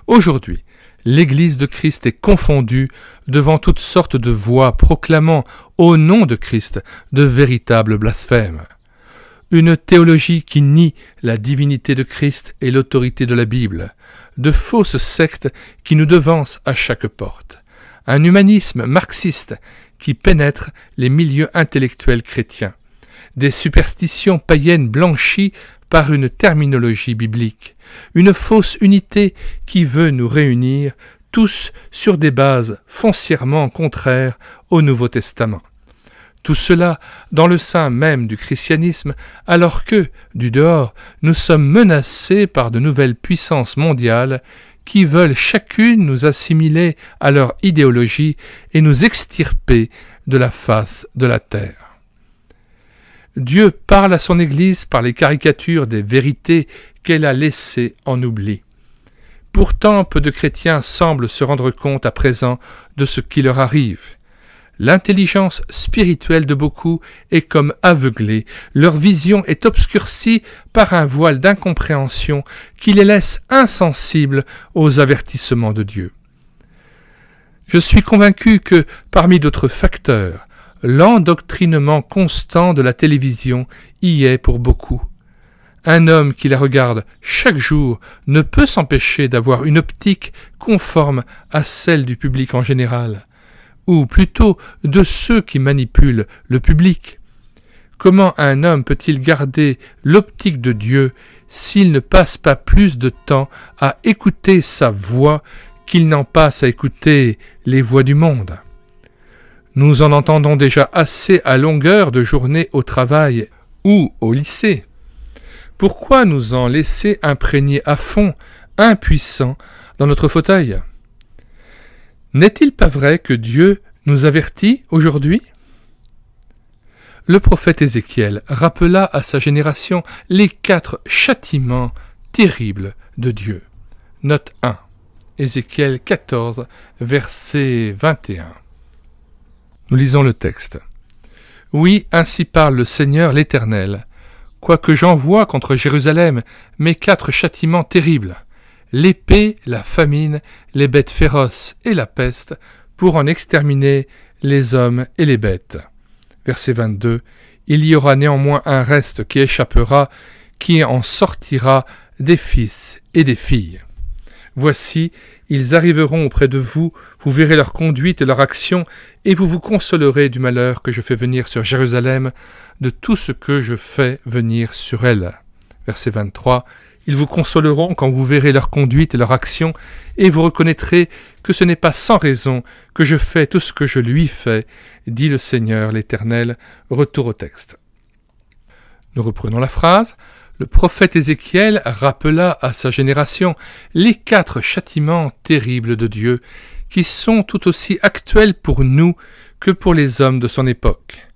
Aujourd'hui, l'Église de Christ est confondue devant toutes sortes de voix proclamant au nom de Christ de véritables blasphèmes. Une théologie qui nie la divinité de Christ et l'autorité de la Bible, de fausses sectes qui nous devancent à chaque porte, un humanisme marxiste qui pénètre les milieux intellectuels chrétiens, des superstitions païennes blanchies par une terminologie biblique, une fausse unité qui veut nous réunir tous sur des bases foncièrement contraires au Nouveau Testament. Tout cela dans le sein même du christianisme, alors que, du dehors, nous sommes menacés par de nouvelles puissances mondiales qui veulent chacune nous assimiler à leur idéologie et nous extirper de la face de la terre. Dieu parle à son Église par les caricatures des vérités qu'elle a laissées en oubli. Pourtant, peu de chrétiens semblent se rendre compte à présent de ce qui leur arrive. L'intelligence spirituelle de beaucoup est comme aveuglée, leur vision est obscurcie par un voile d'incompréhension qui les laisse insensibles aux avertissements de Dieu. Je suis convaincu que, parmi d'autres facteurs, l'endoctrinement constant de la télévision y est pour beaucoup. Un homme qui la regarde chaque jour ne peut s'empêcher d'avoir une optique conforme à celle du public en général, ou plutôt de ceux qui manipulent le public. Comment un homme peut-il garder l'optique de Dieu s'il ne passe pas plus de temps à écouter sa voix qu'il n'en passe à écouter les voix du monde? Nous en entendons déjà assez à longueur de journée au travail ou au lycée. Pourquoi nous en laisser imprégner à fond, impuissants, dans notre fauteuil? N'est-il pas vrai que Dieu nous avertit aujourd'hui? Le prophète Ézéchiel rappela à sa génération les 4 châtiments terribles de Dieu. Note 1. Ézéchiel 14, verset 21. Nous lisons le texte. « Oui, ainsi parle le Seigneur l'Éternel. Quoique j'envoie contre Jérusalem mes 4 châtiments terribles, l'épée, la famine, les bêtes féroces et la peste, pour en exterminer les hommes et les bêtes. » Verset 22. « Il y aura néanmoins un reste qui échappera, qui en sortira des fils et des filles. Voici, ils arriveront auprès de vous, vous verrez leur conduite et leur action, et vous vous consolerez du malheur que je fais venir sur Jérusalem, de tout ce que je fais venir sur elle. » Verset 23. Ils vous consoleront quand vous verrez leur conduite et leur action, et vous reconnaîtrez que ce n'est pas sans raison que je fais tout ce que je lui fais, dit le Seigneur l'Éternel. Retour au texte. Nous reprenons la phrase. Le prophète Ézéchiel rappela à sa génération les 4 châtiments terribles de Dieu, qui sont tout aussi actuels pour nous que pour les hommes de son époque.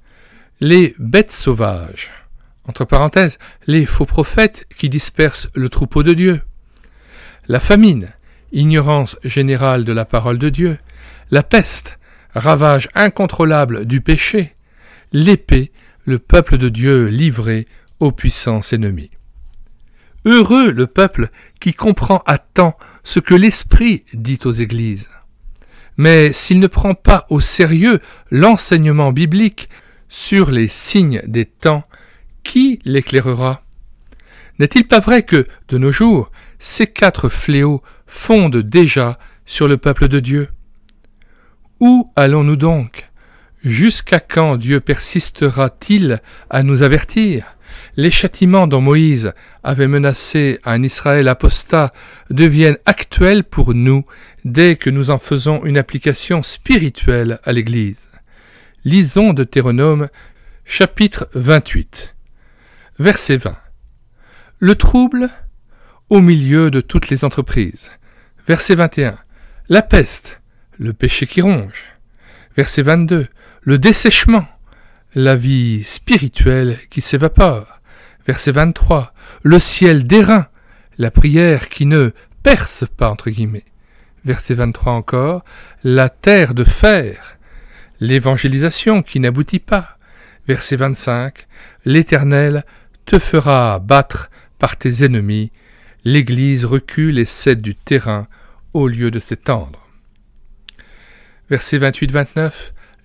Les bêtes sauvages, entre parenthèses, les faux prophètes qui dispersent le troupeau de Dieu. La famine, ignorance générale de la parole de Dieu. La peste, ravage incontrôlable du péché. L'épée, le peuple de Dieu livré aux puissances ennemies. Heureux le peuple qui comprend à temps ce que l'Esprit dit aux églises. Mais s'il ne prend pas au sérieux l'enseignement biblique sur les signes des temps, qui l'éclairera? N'est-il pas vrai que, de nos jours, ces 4 fléaux fondent déjà sur le peuple de Dieu? Où allons-nous donc? Jusqu'à quand Dieu persistera-t-il à nous avertir? Les châtiments dont Moïse avait menacé un Israël apostat deviennent actuels pour nous dès que nous en faisons une application spirituelle à l'Église. Lisons Deutéronome, chapitre 28, verset 20. « Le trouble, au milieu de toutes les entreprises. Verset 21. La peste, le péché qui ronge. Verset 22. Le dessèchement, la vie spirituelle qui s'évapore. Verset 23. Le ciel d'airain, la prière qui ne perce pas, entre guillemets. Verset 23 encore. La terre de fer, l'évangélisation qui n'aboutit pas. Verset 25. L'Éternel te fera battre par tes ennemis. L'Église recule et cède du terrain au lieu de s'étendre. Verset 28-29.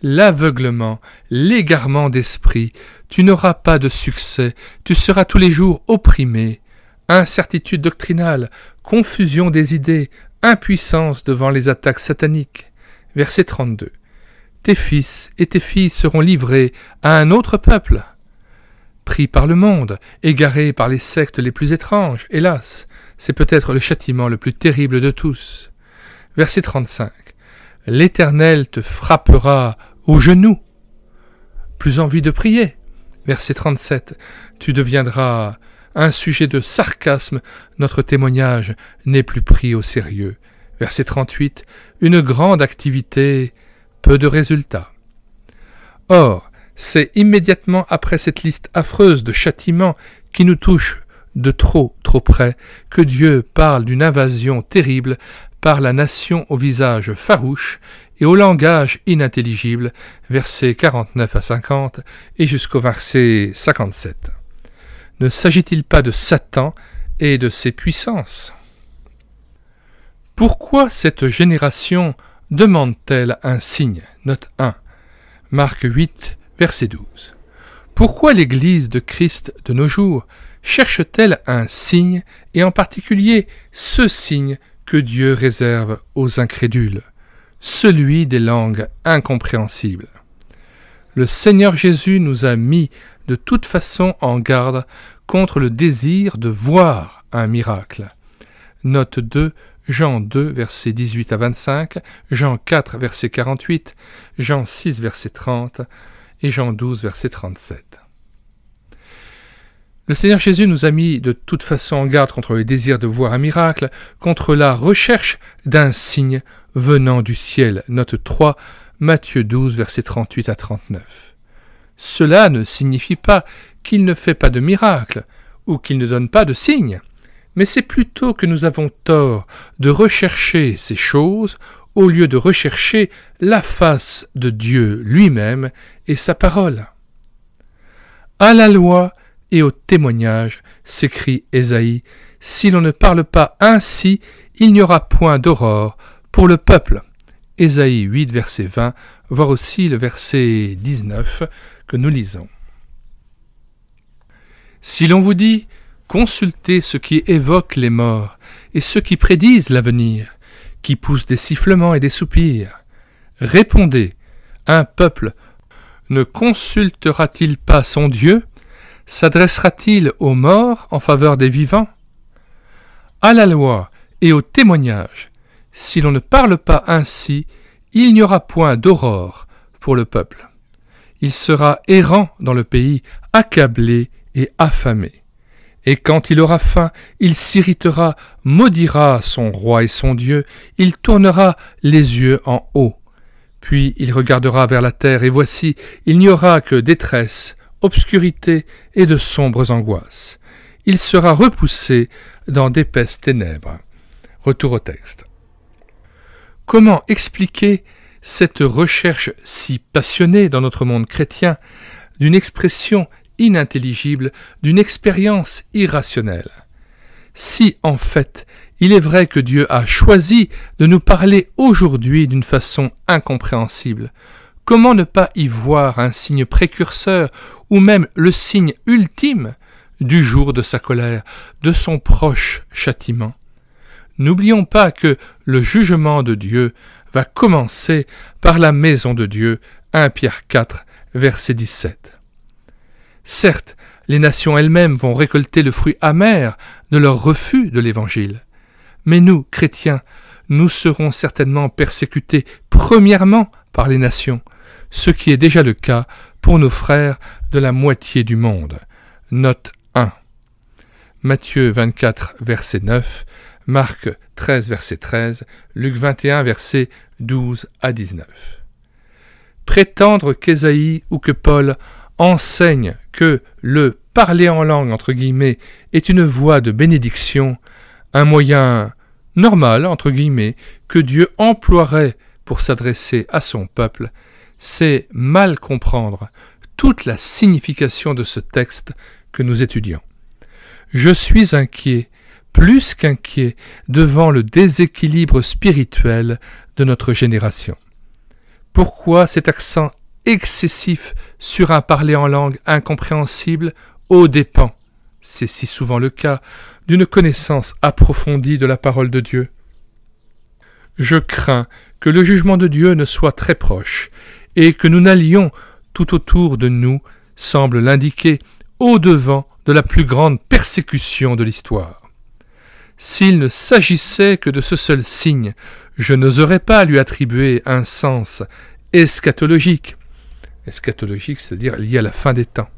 L'aveuglement, l'égarement d'esprit, tu n'auras pas de succès, tu seras tous les jours opprimé. Incertitude doctrinale, confusion des idées, impuissance devant les attaques sataniques. Verset 32. Tes fils et tes filles seront livrés à un autre peuple. Pris par le monde, égarés par les sectes les plus étranges, hélas, c'est peut-être le châtiment le plus terrible de tous. Verset 35. L'Éternel te frappera au genou. Plus envie de prier. Verset 37. Tu deviendras un sujet de sarcasme, notre témoignage n'est plus pris au sérieux. Verset 38. Une grande activité, peu de résultats. Or, c'est immédiatement après cette liste affreuse de châtiments qui nous touche de trop près que Dieu parle d'une invasion terrible par la nation au visage farouche et au langage inintelligible, versets 49 à 50 et jusqu'au verset 57. Ne s'agit-il pas de Satan et de ses puissances? Pourquoi cette génération demande-t-elle un signe? Note 1. Marc 8, verset 12. Pourquoi l'Église de Christ de nos jours cherche-t-elle un signe, et en particulier ce signe que Dieu réserve aux incrédules, celui des langues incompréhensibles? Le Seigneur Jésus nous a mis de toute façon en garde contre le désir de voir un miracle. Note 2, Jean 2, versets 18 à 25, Jean 4, verset 48, Jean 6, verset 30 et Jean 12, verset 37. Le Seigneur Jésus nous a mis de toute façon en garde contre le désir de voir un miracle, contre la recherche d'un signe venant du ciel. Note 3, Matthieu 12, versets 38 à 39. Cela ne signifie pas qu'il ne fait pas de miracle, ou qu'il ne donne pas de signe, mais c'est plutôt que nous avons tort de rechercher ces choses au lieu de rechercher la face de Dieu lui-même et sa parole. À la loi et au témoignage, s'écrie Ésaïe, si l'on ne parle pas ainsi, il n'y aura point d'aurore pour le peuple. Ésaïe 8, verset 20, voire aussi le verset 19 que nous lisons. Si l'on vous dit, consultez ceux qui évoquent les morts et ceux qui prédisent l'avenir, qui poussent des sifflements et des soupirs, répondez, un peuple ne consultera-t-il pas son Dieu? S'adressera-t-il aux morts en faveur des vivants? À la loi et au témoignage, si l'on ne parle pas ainsi, il n'y aura point d'aurore pour le peuple. Il sera errant dans le pays, accablé et affamé. Et quand il aura faim, il s'irritera, maudira son roi et son Dieu, il tournera les yeux en haut. Puis il regardera vers la terre, et voici, il n'y aura que détresse, obscurité et de sombres angoisses. Il sera repoussé dans d'épaisses ténèbres. Retour au texte. Comment expliquer cette recherche si passionnée dans notre monde chrétien d'une expression inintelligible, d'une expérience irrationnelle? Si, en fait, il est vrai que Dieu a choisi de nous parler aujourd'hui d'une façon incompréhensible, comment ne pas y voir un signe précurseur ou même le signe ultime du jour de sa colère, de son proche châtiment? N'oublions pas que le jugement de Dieu va commencer par la maison de Dieu, 1 Pierre 4, verset 17. Certes, les nations elles-mêmes vont récolter le fruit amer de leur refus de l'Évangile. Mais nous, chrétiens, nous serons certainement persécutés premièrement par les nations, ce qui est déjà le cas pour nos frères de la moitié du monde. Note 1. Matthieu 24, verset 9, Marc 13, verset 13, Luc 21, verset 12 à 19. Prétendre qu'Ésaïe ou que Paul enseignent que le « parler en langue » entre guillemets est une voie de bénédiction, un moyen normal entre guillemets que Dieu emploierait pour s'adresser à son peuple, c'est mal comprendre toute la signification de ce texte que nous étudions. Je suis inquiet, plus qu'inquiet, devant le déséquilibre spirituel de notre génération. Pourquoi cet accent excessif sur un parler en langue incompréhensible aux dépens, c'est si souvent le cas, d'une connaissance approfondie de la parole de Dieu? Je crains que le jugement de Dieu ne soit très proche et que nous n'allions tout autour de nous, semble l'indiquer, au-devant de la plus grande persécution de l'histoire. S'il ne s'agissait que de ce seul signe, je n'oserais pas lui attribuer un sens eschatologique, c'est-à-dire lié à la fin des temps.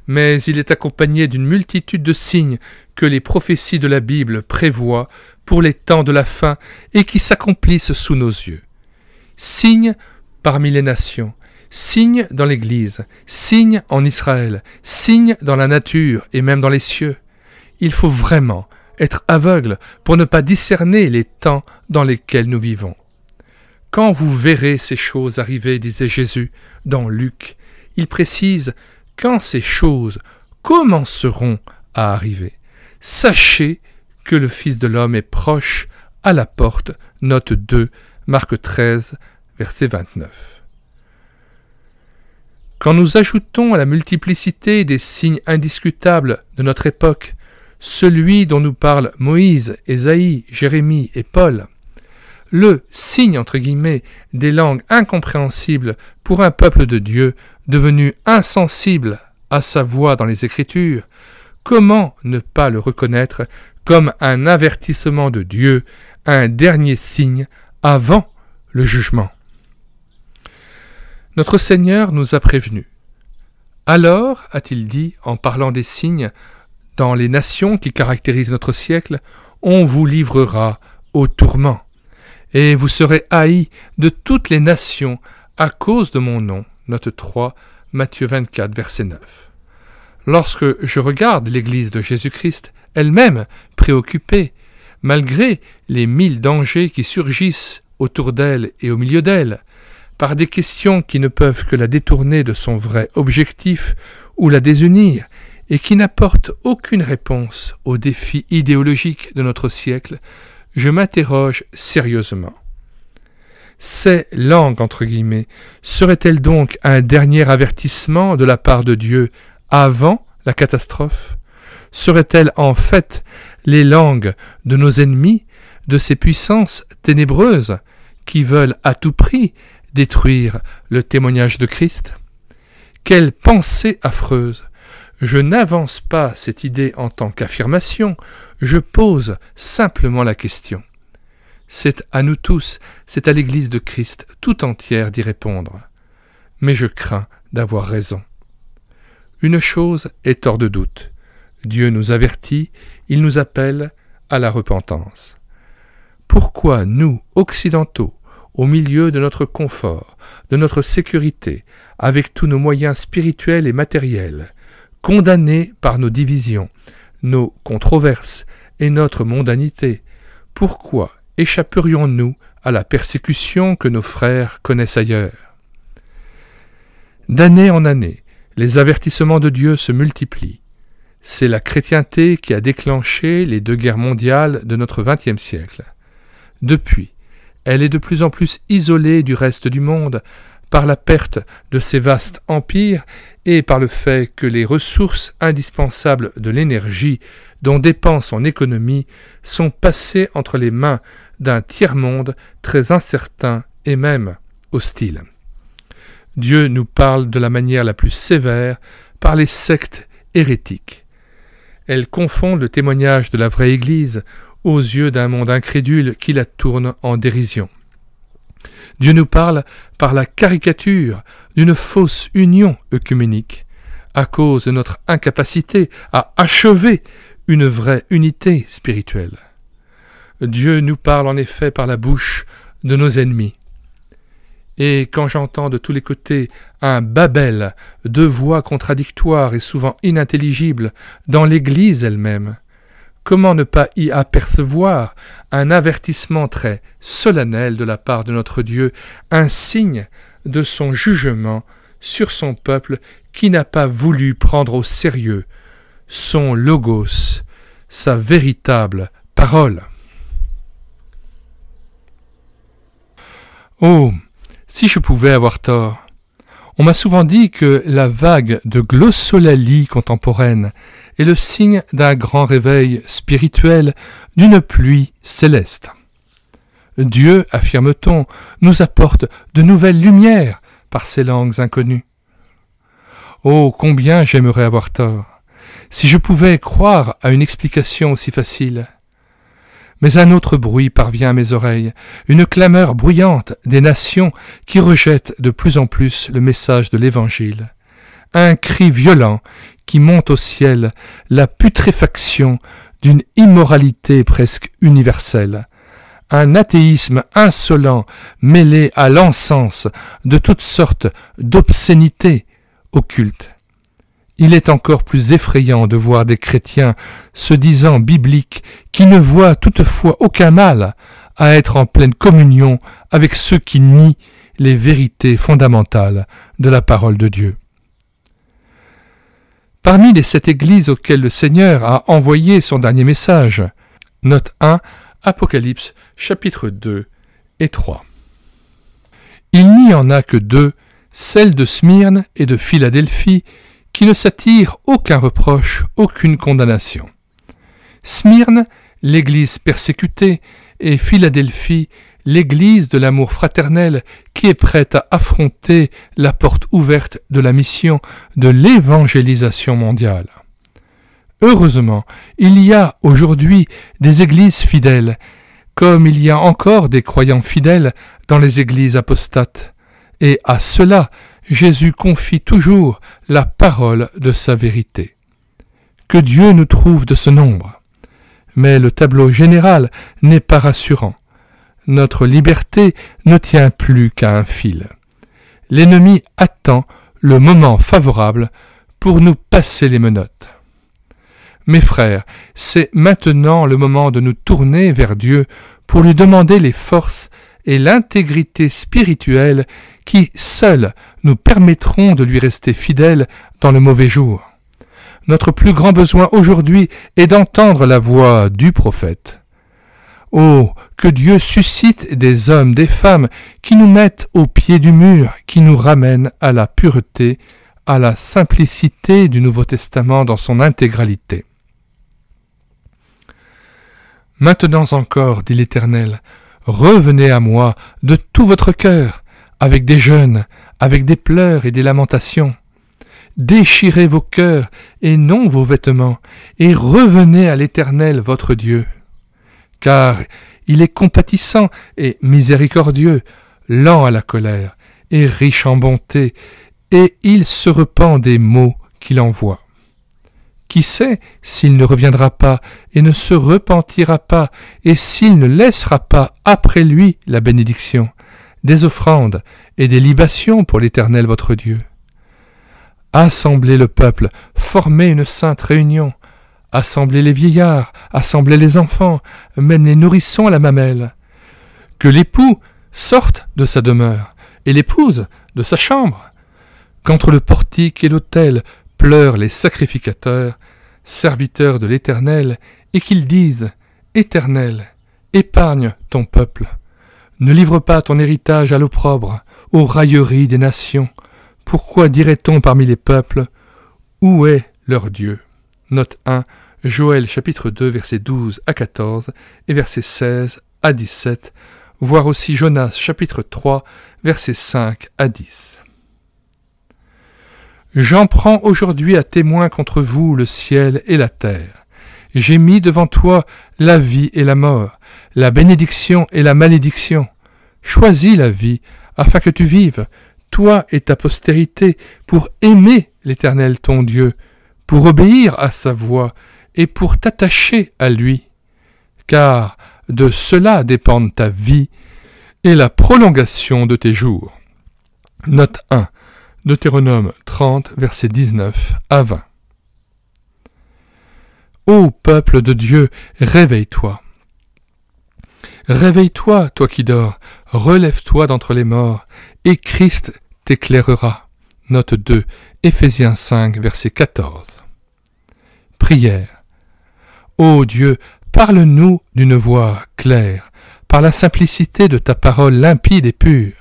Mais il est accompagné d'une multitude de signes que les prophéties de la Bible prévoient pour les temps de la fin et qui s'accomplissent sous nos yeux. Signes parmi les nations, signes dans l'Église, signes en Israël, signes dans la nature et même dans les cieux. Il faut vraiment être aveugle pour ne pas discerner les temps dans lesquels nous vivons. Quand vous verrez ces choses arriver, disait Jésus dans Luc, il précise quand ces choses commenceront à arriver. Sachez que le Fils de l'homme est proche à la porte. Note 2, Marc 13, verset 29. Quand nous ajoutons à la multiplicité des signes indiscutables de notre époque, celui dont nous parlent Moïse, Ésaïe, Jérémie et Paul, le signe entre guillemets des langues incompréhensibles pour un peuple de Dieu devenu insensible à sa voix dans les Écritures, comment ne pas le reconnaître comme un avertissement de Dieu, un dernier signe avant le jugement? Notre Seigneur nous a prévenus. Alors, a-t-il dit, en parlant des signes, dans les nations qui caractérisent notre siècle, on vous livrera au tourment, et vous serez haïs de toutes les nations à cause de mon nom. Note 3, Matthieu 24, verset 9. Lorsque je regarde l'Église de Jésus-Christ, elle-même préoccupée, malgré les 1000 dangers qui surgissent autour d'elle et au milieu d'elle, par des questions qui ne peuvent que la détourner de son vrai objectif ou la désunir, et qui n'apportent aucune réponse aux défis idéologiques de notre siècle, je m'interroge sérieusement. Ces langues, entre guillemets, seraient-elles donc un dernier avertissement de la part de Dieu avant la catastrophe? Seraient-elles en fait les langues de nos ennemis, de ces puissances ténébreuses qui veulent à tout prix détruire le témoignage de Christ? Quelle pensée affreuse! Je n'avance pas cette idée en tant qu'affirmation, je pose simplement la question. C'est à nous tous, c'est à l'Église de Christ tout entière d'y répondre. Mais je crains d'avoir raison. Une chose est hors de doute. Dieu nous avertit, il nous appelle à la repentance. Pourquoi nous, occidentaux, au milieu de notre confort, de notre sécurité, avec tous nos moyens spirituels et matériels, condamnés par nos divisions, nos controverses et notre mondanité, pourquoi échapperions-nous à la persécution que nos frères connaissent ailleurs? D'année en année, les avertissements de Dieu se multiplient. C'est la chrétienté qui a déclenché les 2 guerres mondiales de notre XXe siècle. Depuis, elle est de plus en plus isolée du reste du monde par la perte de ses vastes empires et par le fait que les ressources indispensables de l'énergie dont dépend son économie sont passées entre les mains d'un tiers-monde très incertain et même hostile. Dieu nous parle de la manière la plus sévère par les sectes hérétiques. Elles confondent le témoignage de la vraie Église aux yeux d'un monde incrédule qui la tourne en dérision. Dieu nous parle par la caricature d'une fausse union œcuménique, à cause de notre incapacité à achever une vraie unité spirituelle. Dieu nous parle en effet par la bouche de nos ennemis. Et quand j'entends de tous les côtés un Babel de voix contradictoires et souvent inintelligibles dans l'Église elle-même, comment ne pas y apercevoir un avertissement très solennel de la part de notre Dieu, un signe de son jugement sur son peuple qui n'a pas voulu prendre au sérieux son logos, sa véritable parole. Oh, si je pouvais avoir tort. On m'a souvent dit que la vague de glossolalie contemporaine est le signe d'un grand réveil spirituel, d'une pluie céleste. Dieu, affirme-t-on, nous apporte de nouvelles lumières par ces langues inconnues. Oh, combien j'aimerais avoir tort, si je pouvais croire à une explication aussi facile. Mais un autre bruit parvient à mes oreilles, une clameur bruyante des nations qui rejettent de plus en plus le message de l'Évangile. Un cri violent qui monte au ciel, la putréfaction d'une immoralité presque universelle. Un athéisme insolent mêlé à l'encens de toutes sortes d'obscénités occultes. Il est encore plus effrayant de voir des chrétiens se disant bibliques qui ne voient toutefois aucun mal à être en pleine communion avec ceux qui nient les vérités fondamentales de la parole de Dieu. Parmi les 7 églises auxquelles le Seigneur a envoyé son dernier message, note 1, Apocalypse, chapitres 2 et 3. Il n'y en a que 2, celles de Smyrne et de Philadelphie, qui ne s'attire aucun reproche, aucune condamnation. Smyrne, l'église persécutée, et Philadelphie, l'église de l'amour fraternel qui est prête à affronter la porte ouverte de la mission de l'évangélisation mondiale. Heureusement, il y a aujourd'hui des églises fidèles, comme il y a encore des croyants fidèles dans les églises apostates, et à cela, Jésus confie toujours la parole de sa vérité. Que Dieu nous trouve de ce nombre. Mais le tableau général n'est pas rassurant. Notre liberté ne tient plus qu'à un fil. L'ennemi attend le moment favorable pour nous passer les menottes. Mes frères, c'est maintenant le moment de nous tourner vers Dieu pour lui demander les forces et l'intégrité spirituelle qui, seules, nous permettront de lui rester fidèles dans le mauvais jour. Notre plus grand besoin aujourd'hui est d'entendre la voix du prophète. Oh, que Dieu suscite des hommes, des femmes qui nous mettent au pied du mur, qui nous ramènent à la pureté, à la simplicité du Nouveau Testament dans son intégralité. Maintenant encore, dit l'Éternel, revenez à moi de tout votre cœur, avec des jeûnes, avec des pleurs et des lamentations. Déchirez vos cœurs et non vos vêtements, et revenez à l'Éternel votre Dieu. Car il est compatissant et miséricordieux, lent à la colère, et riche en bonté, et il se repent des maux qu'il envoie. Qui sait s'il ne reviendra pas et ne se repentira pas, et s'il ne laissera pas après lui la bénédiction, des offrandes et des libations pour l'Éternel votre Dieu. Assemblez le peuple, formez une sainte réunion, assemblez les vieillards, assemblez les enfants, même les nourrissons à la mamelle. Que l'époux sorte de sa demeure, et l'épouse de sa chambre. Qu'entre le portique et l'autel pleurent les sacrificateurs, serviteurs de l'Éternel, et qu'ils disent « Éternel, épargne ton peuple. Ne livre pas ton héritage à l'opprobre, aux railleries des nations. Pourquoi dirait-on parmi les peuples « Où est leur Dieu ?» Note 1, Joël chapitre 2, versets 12 à 14 et versets 16 à 17, voire aussi Jonas chapitre 3, versets 5 à 10. J'en prends aujourd'hui à témoin contre vous le ciel et la terre. J'ai mis devant toi la vie et la mort, la bénédiction et la malédiction. Choisis la vie, afin que tu vives, toi et ta postérité, pour aimer l'Éternel ton Dieu, pour obéir à sa voix et pour t'attacher à lui, car de cela dépendent ta vie et la prolongation de tes jours. Note 1. Deutéronome 30, versets 19 à 20. Ô peuple de Dieu, réveille-toi. Réveille-toi, toi qui dors, relève-toi d'entre les morts, et Christ t'éclairera. Note 2, Éphésiens 5, verset 14. Prière. Ô Dieu, parle-nous d'une voix claire, par la simplicité de ta parole limpide et pure.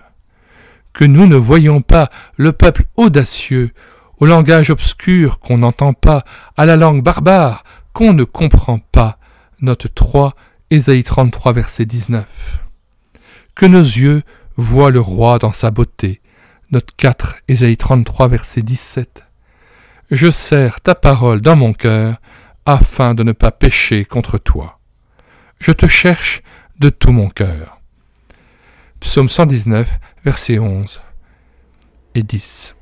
Que nous ne voyions pas le peuple audacieux, au langage obscur qu'on n'entend pas, à la langue barbare qu'on ne comprend pas. Note 3, Ésaïe 33, verset 19. Que nos yeux voient le roi dans sa beauté. Note 4, Ésaïe 33, verset 17. Je serre ta parole dans mon cœur, afin de ne pas pécher contre toi. Je te cherche de tout mon cœur. Psaume 119, versets 11 et 10.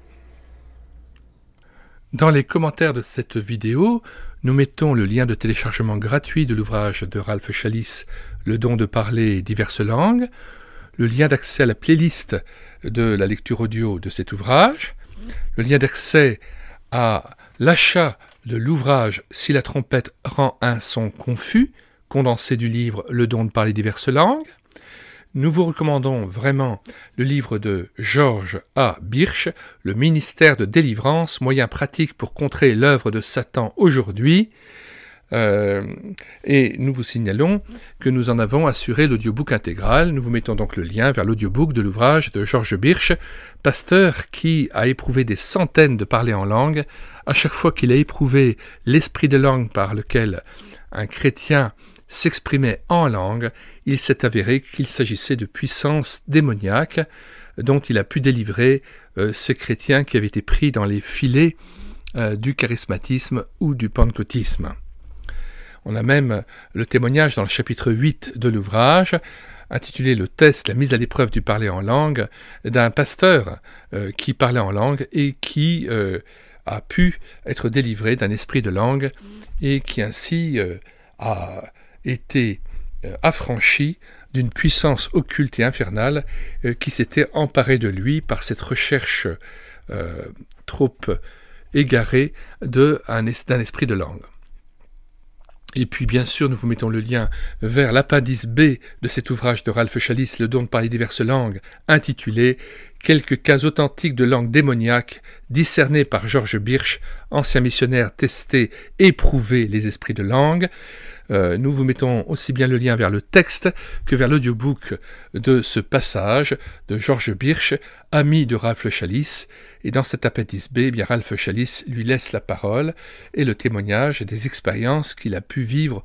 Dans les commentaires de cette vidéo, nous mettons le lien de téléchargement gratuit de l'ouvrage de Ralph Challis, Le don de parler diverses langues, le lien d'accès à la playlist de la lecture audio de cet ouvrage, le lien d'accès à l'achat de l'ouvrage Si la trompette rend un son confus, condensé du livre Le don de parler diverses langues. Nous vous recommandons vraiment le livre de George A. Birch, Le ministère de délivrance, moyen pratique pour contrer l'œuvre de Satan aujourd'hui. Et nous vous signalons que nous en avons assuré l'audiobook intégral. Nous vous mettons donc le lien vers l'audiobook de l'ouvrage de George Birch, pasteur qui a éprouvé des centaines de parlers en langue. À chaque fois qu'il a éprouvé l'esprit de langue par lequel un chrétien s'exprimait en langue, il s'est avéré qu'il s'agissait de puissances démoniaques dont il a pu délivrer ces chrétiens qui avaient été pris dans les filets du charismatisme ou du pentecôtisme. On a même le témoignage dans le chapitre 8 de l'ouvrage, intitulé « Le test, la mise à l'épreuve du parler en langue », d'un pasteur qui parlait en langue et qui a pu être délivré d'un esprit de langue et qui ainsi a été affranchi d'une puissance occulte et infernale qui s'était emparée de lui par cette recherche trop égarée d'un esprit de langue. Et puis bien sûr, nous vous mettons le lien vers l'appendice B de cet ouvrage de Ralph Challis, Le don de parler diverses langues, intitulé « Quelques cas authentiques de langue démoniaque discernés par George Birch, ancien missionnaire testé, éprouvé les esprits de langue ». Nous vous mettons aussi bien le lien vers le texte que vers l'audiobook de ce passage de George Birch, ami de Ralph Challis. Et dans cet appendice B, eh bien, Ralph Challis lui laisse la parole et le témoignage des expériences qu'il a pu vivre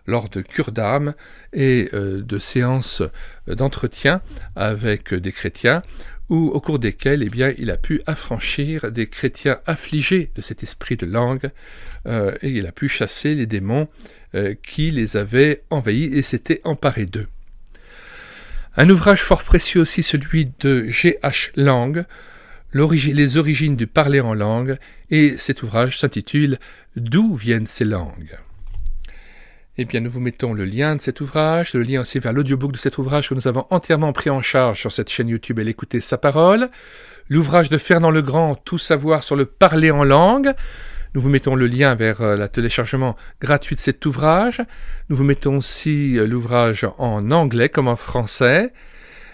lors de cures d'âme et de séances d'entretien avec des chrétiens, au cours desquels eh bien, il a pu affranchir des chrétiens affligés de cet esprit de langue et il a pu chasser les démons qui les avaient envahis et s'étaient emparés d'eux. Un ouvrage fort précieux aussi, celui de G.H. Lang, Les origines du parler en langue, et cet ouvrage s'intitule « D'où viennent ces langues ?» Eh bien, nous vous mettons le lien de cet ouvrage, le lien aussi vers l'audiobook de cet ouvrage que nous avons entièrement pris en charge sur cette chaîne YouTube et l'écouter sa parole, l'ouvrage de Fernand Legrand, Tout savoir sur le parler en langue. Nous vous mettons le lien vers le téléchargement gratuit de cet ouvrage. Nous vous mettons aussi l'ouvrage en anglais comme en français,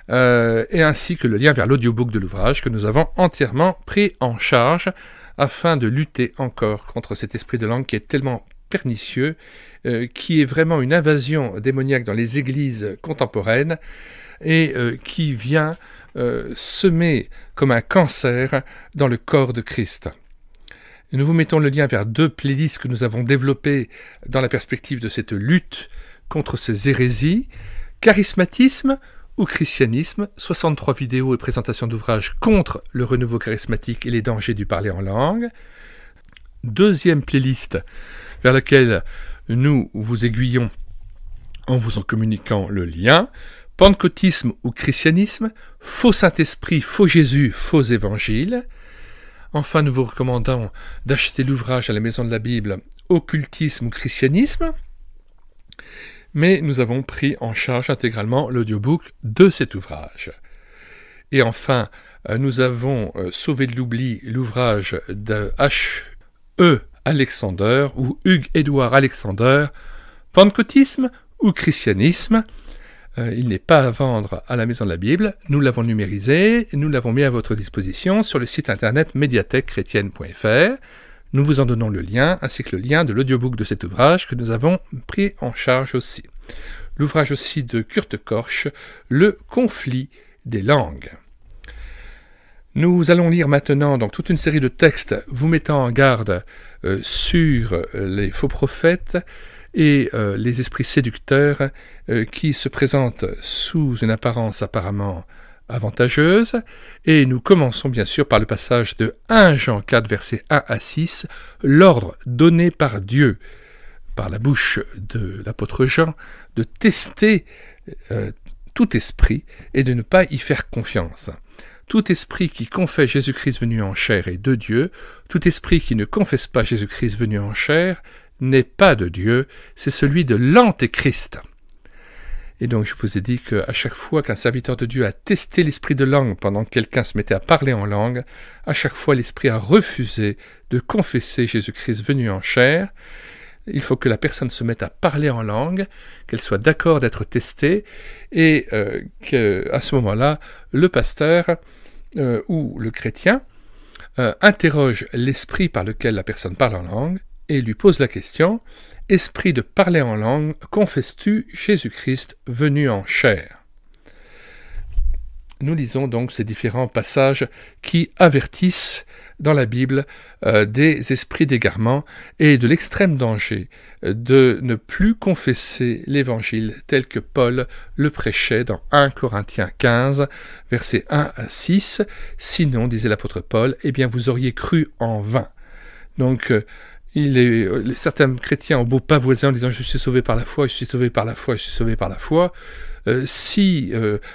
et ainsi que le lien vers l'audiobook de l'ouvrage que nous avons entièrement pris en charge afin de lutter encore contre cet esprit de langue qui est tellement pernicieux, qui est vraiment une invasion démoniaque dans les églises contemporaines et qui vient semer comme un cancer dans le corps de Christ. Nous vous mettons le lien vers 2 playlists que nous avons développées dans la perspective de cette lutte contre ces hérésies. Charismatisme ou christianisme, 63 vidéos et présentations d'ouvrages contre le renouveau charismatique et les dangers du parler en langue. 2e playlist vers laquelle nous vous aiguillons en vous en communiquant le lien. Pentecôtisme ou christianisme, faux Saint-Esprit, faux Jésus, faux évangile. Enfin, nous vous recommandons d'acheter l'ouvrage à la Maison de la Bible occultisme ou christianisme, mais nous avons pris en charge intégralement l'audiobook de cet ouvrage. Et enfin, nous avons sauvé de l'oubli l'ouvrage de H.E. Alexander ou Hugues-Édouard Alexander, Pentecôtisme ou christianisme. Il n'est pas à vendre à la Maison de la Bible. Nous l'avons numérisé, nous l'avons mis à votre disposition sur le site internet médiathèque-chrétienne.fr. Nous vous en donnons le lien, ainsi que le lien de l'audiobook de cet ouvrage que nous avons pris en charge aussi. L'ouvrage aussi de Kurt Korsch, Le conflit des langues. Nous allons lire maintenant donc toute une série de textes vous mettant en garde sur les faux prophètes et les esprits séducteurs qui se présentent sous une apparence apparemment avantageuse. Et nous commençons bien sûr par le passage de 1 Jean 4, versets 1 à 6, l'ordre donné par Dieu, par la bouche de l'apôtre Jean, de tester tout esprit et de ne pas y faire confiance. Tout esprit qui confesse Jésus-Christ venu en chair est de Dieu, tout esprit qui ne confesse pas Jésus-Christ venu en chair n'est pas de Dieu, c'est celui de l'Antéchrist. Et donc je vous ai dit qu'à chaque fois qu'un serviteur de Dieu a testé l'esprit de langue pendant que quelqu'un se mettait à parler en langue, à chaque fois l'esprit a refusé de confesser Jésus-Christ venu en chair. Il faut que la personne se mette à parler en langue, qu'elle soit d'accord d'être testée, et qu'à ce moment-là, le pasteur ou le chrétien interroge l'esprit par lequel la personne parle en langue et lui pose la question « Esprit de parler en langue, confesses-tu Jésus-Christ venu en chair ?» Nous lisons donc ces différents passages qui avertissent dans la Bible des esprits d'égarement et de l'extrême danger de ne plus confesser l'Évangile tel que Paul le prêchait dans 1 Corinthiens 15, versets 1 à 6. « Sinon, disait l'apôtre Paul, eh bien vous auriez cru en vain. » Donc, certains chrétiens ont beau pavoiser en disant « je suis sauvé par la foi, je suis sauvé par la foi, je suis sauvé par la foi », si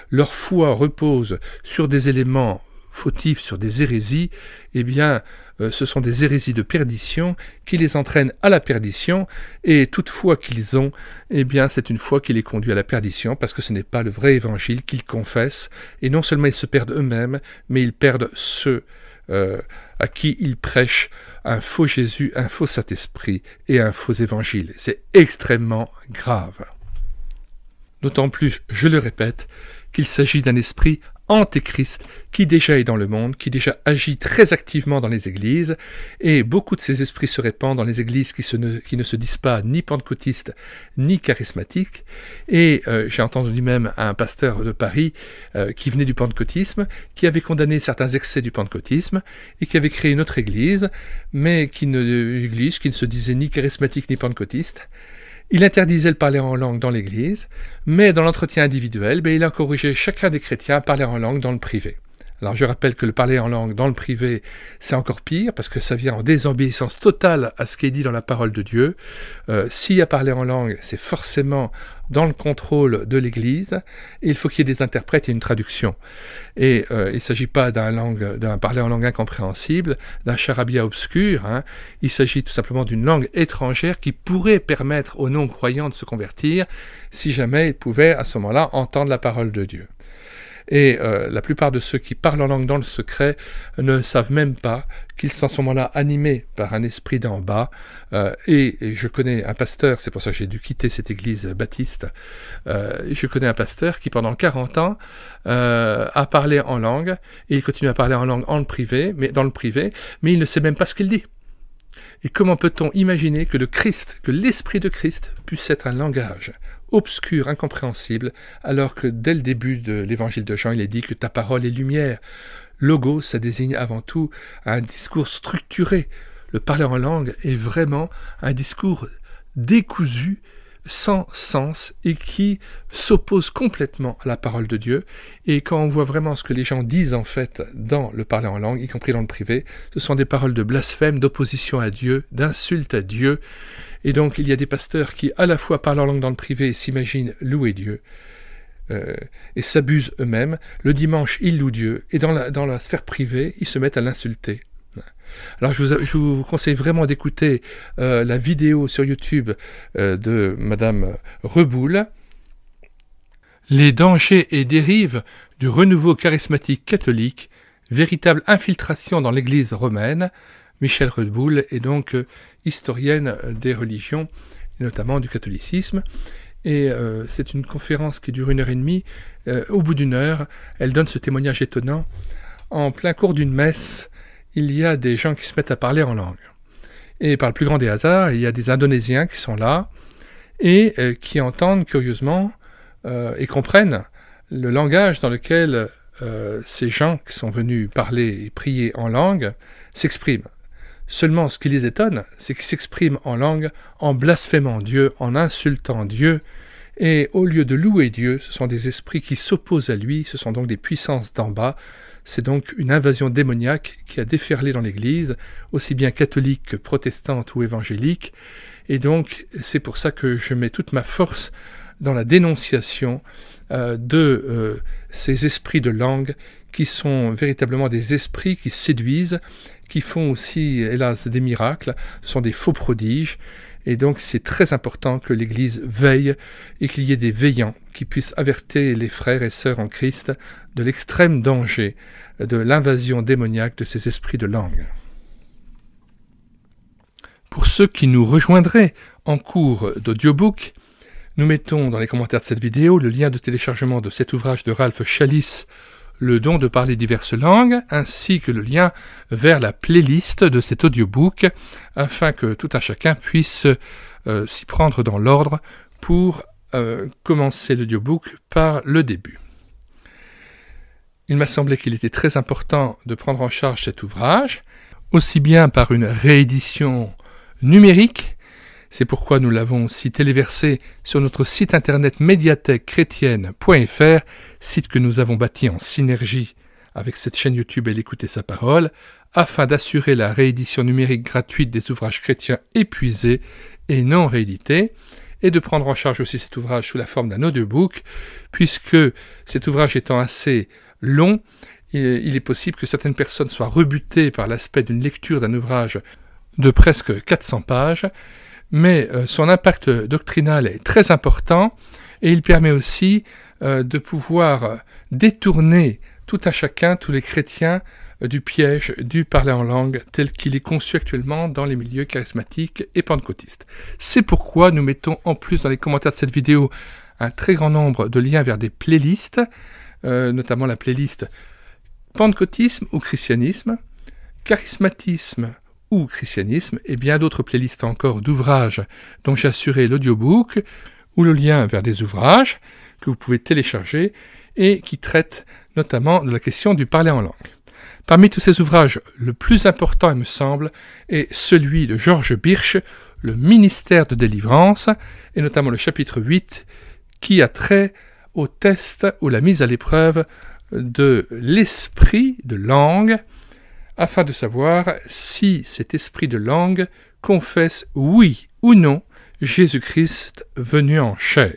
leur foi repose sur des éléments fautifs, sur des hérésies, eh bien, ce sont des hérésies de perdition qui les entraînent à la perdition, et toute foi qu'ils ont, eh bien, c'est une foi qui les conduit à la perdition, parce que ce n'est pas le vrai évangile qu'ils confessent, et non seulement ils se perdent eux-mêmes, mais ils perdent ceux à qui ils prêchent un faux Jésus, un faux Saint-Esprit et un faux évangile. C'est extrêmement grave. D'autant plus, je le répète, qu'il s'agit d'un esprit antéchrist qui déjà est dans le monde, qui déjà agit très activement dans les églises, et beaucoup de ces esprits se répandent dans les églises qui ne se disent pas ni pentecôtistes ni charismatiques. Et j'ai entendu même un pasteur de Paris qui venait du pentecôtisme, qui avait condamné certains excès du pentecôtisme et qui avait créé une autre église, mais qui ne se disait ni charismatique ni pentecôtiste. Il interdisait le parler en langue dans l'église, mais dans l'entretien individuel, il encourageait chacun des chrétiens à parler en langue dans le privé. Alors je rappelle que le parler en langue dans le privé, c'est encore pire, parce que ça vient en désobéissance totale à ce qui est dit dans la parole de Dieu. S'il y a parler en langue, c'est forcément dans le contrôle de l'Église, et il faut qu'il y ait des interprètes et une traduction. Et il ne s'agit pas d'un parler en langue incompréhensible, d'un charabia obscur, hein. Il s'agit tout simplement d'une langue étrangère qui pourrait permettre aux non-croyants de se convertir, si jamais ils pouvaient à ce moment-là entendre la parole de Dieu. Et la plupart de ceux qui parlent en langue dans le secret ne savent même pas qu'ils sont à ce moment-là animés par un esprit d'en bas. Et je connais un pasteur, c'est pour ça que j'ai dû quitter cette église baptiste, je connais un pasteur qui pendant 40 ans a parlé en langue, et il continue à parler en langue dans le privé, mais il ne sait même pas ce qu'il dit. Et comment peut-on imaginer que l'esprit de Christ puisse être un langage obscur, incompréhensible, alors que dès le début de l'évangile de Jean, il est dit que ta parole est lumière. Logos, ça désigne avant tout un discours structuré. Le parler en langue est vraiment un discours décousu, sans sens, et qui s'oppose complètement à la parole de Dieu. Et quand on voit vraiment ce que les gens disent en fait dans le parler en langue, y compris dans le privé, ce sont des paroles de blasphème, d'opposition à Dieu, d'insulte à Dieu. Et donc il y a des pasteurs qui à la fois parlent en langue dans le privé et s'imaginent louer Dieu, et s'abusent eux-mêmes. Le dimanche, ils louent Dieu, et dans la sphère privée, ils se mettent à l'insulter. Alors je vous conseille vraiment d'écouter la vidéo sur YouTube de Madame Reboul. Les dangers et dérives du renouveau charismatique catholique, véritable infiltration dans l'Église romaine. Michèle Reboul est donc historienne des religions, et notamment du catholicisme. Et c'est une conférence qui dure 1h30. Au bout d'une heure, elle donne ce témoignage étonnant. En plein cours d'une messe, il y a des gens qui se mettent à parler en langue. Et par le plus grand des hasards, il y a des Indonésiens qui sont là et qui entendent curieusement et comprennent le langage dans lequel ces gens qui sont venus parler et prier en langue s'expriment. Seulement, ce qui les étonne, c'est qu'ils s'expriment en langue en blasphémant Dieu, en insultant Dieu, et au lieu de louer Dieu, ce sont des esprits qui s'opposent à lui, ce sont donc des puissances d'en bas. C'est donc une invasion démoniaque qui a déferlé dans l'Église, aussi bien catholique que protestante ou évangélique, et donc c'est pour ça que je mets toute ma force dans la dénonciation de ces esprits de langue qui sont véritablement des esprits qui séduisent, qui font aussi, hélas, des miracles, ce sont des faux prodiges, et donc c'est très important que l'Église veille et qu'il y ait des veillants qui puissent avertir les frères et sœurs en Christ de l'extrême danger de l'invasion démoniaque de ces esprits de langue. Pour ceux qui nous rejoindraient en cours d'audiobook, nous mettons dans les commentaires de cette vidéo le lien de téléchargement de cet ouvrage de Ralph Chalice, Le don de parler diverses langues, ainsi que le lien vers la playlist de cet audiobook, afin que tout un chacun puisse s'y prendre dans l'ordre pour commencer l'audiobook par le début. Il m'a semblé qu'il était très important de prendre en charge cet ouvrage, aussi bien par une réédition numérique. C'est pourquoi nous l'avons aussi téléversé sur notre site internet médiathèquechrétienne.fr, site que nous avons bâti en synergie avec cette chaîne YouTube et l'Écouter sa parole, afin d'assurer la réédition numérique gratuite des ouvrages chrétiens épuisés et non réédités, et de prendre en charge aussi cet ouvrage sous la forme d'un audiobook, puisque cet ouvrage étant assez long, il est possible que certaines personnes soient rebutées par l'aspect d'une lecture d'un ouvrage de presque 400 pages, mais son impact doctrinal est très important et il permet aussi de pouvoir détourner tout un chacun, tous les chrétiens, du piège du parler en langue tel qu'il est conçu actuellement dans les milieux charismatiques et pentecôtistes. C'est pourquoi nous mettons en plus dans les commentaires de cette vidéo un très grand nombre de liens vers des playlists, notamment la playlist Pentecôtisme ou Christianisme, Charismatisme ou Christianisme, et bien d'autres playlists encore d'ouvrages dont j'ai assuré l'audiobook, ou le lien vers des ouvrages que vous pouvez télécharger et qui traitent notamment de la question du parler en langue. Parmi tous ces ouvrages, le plus important, il me semble, est celui de Georges Birch, Le ministère de délivrance, et notamment le chapitre 8, qui a trait au test ou la mise à l'épreuve de l'esprit de langue, afin de savoir si cet esprit de langue confesse oui ou non Jésus-Christ venu en chair.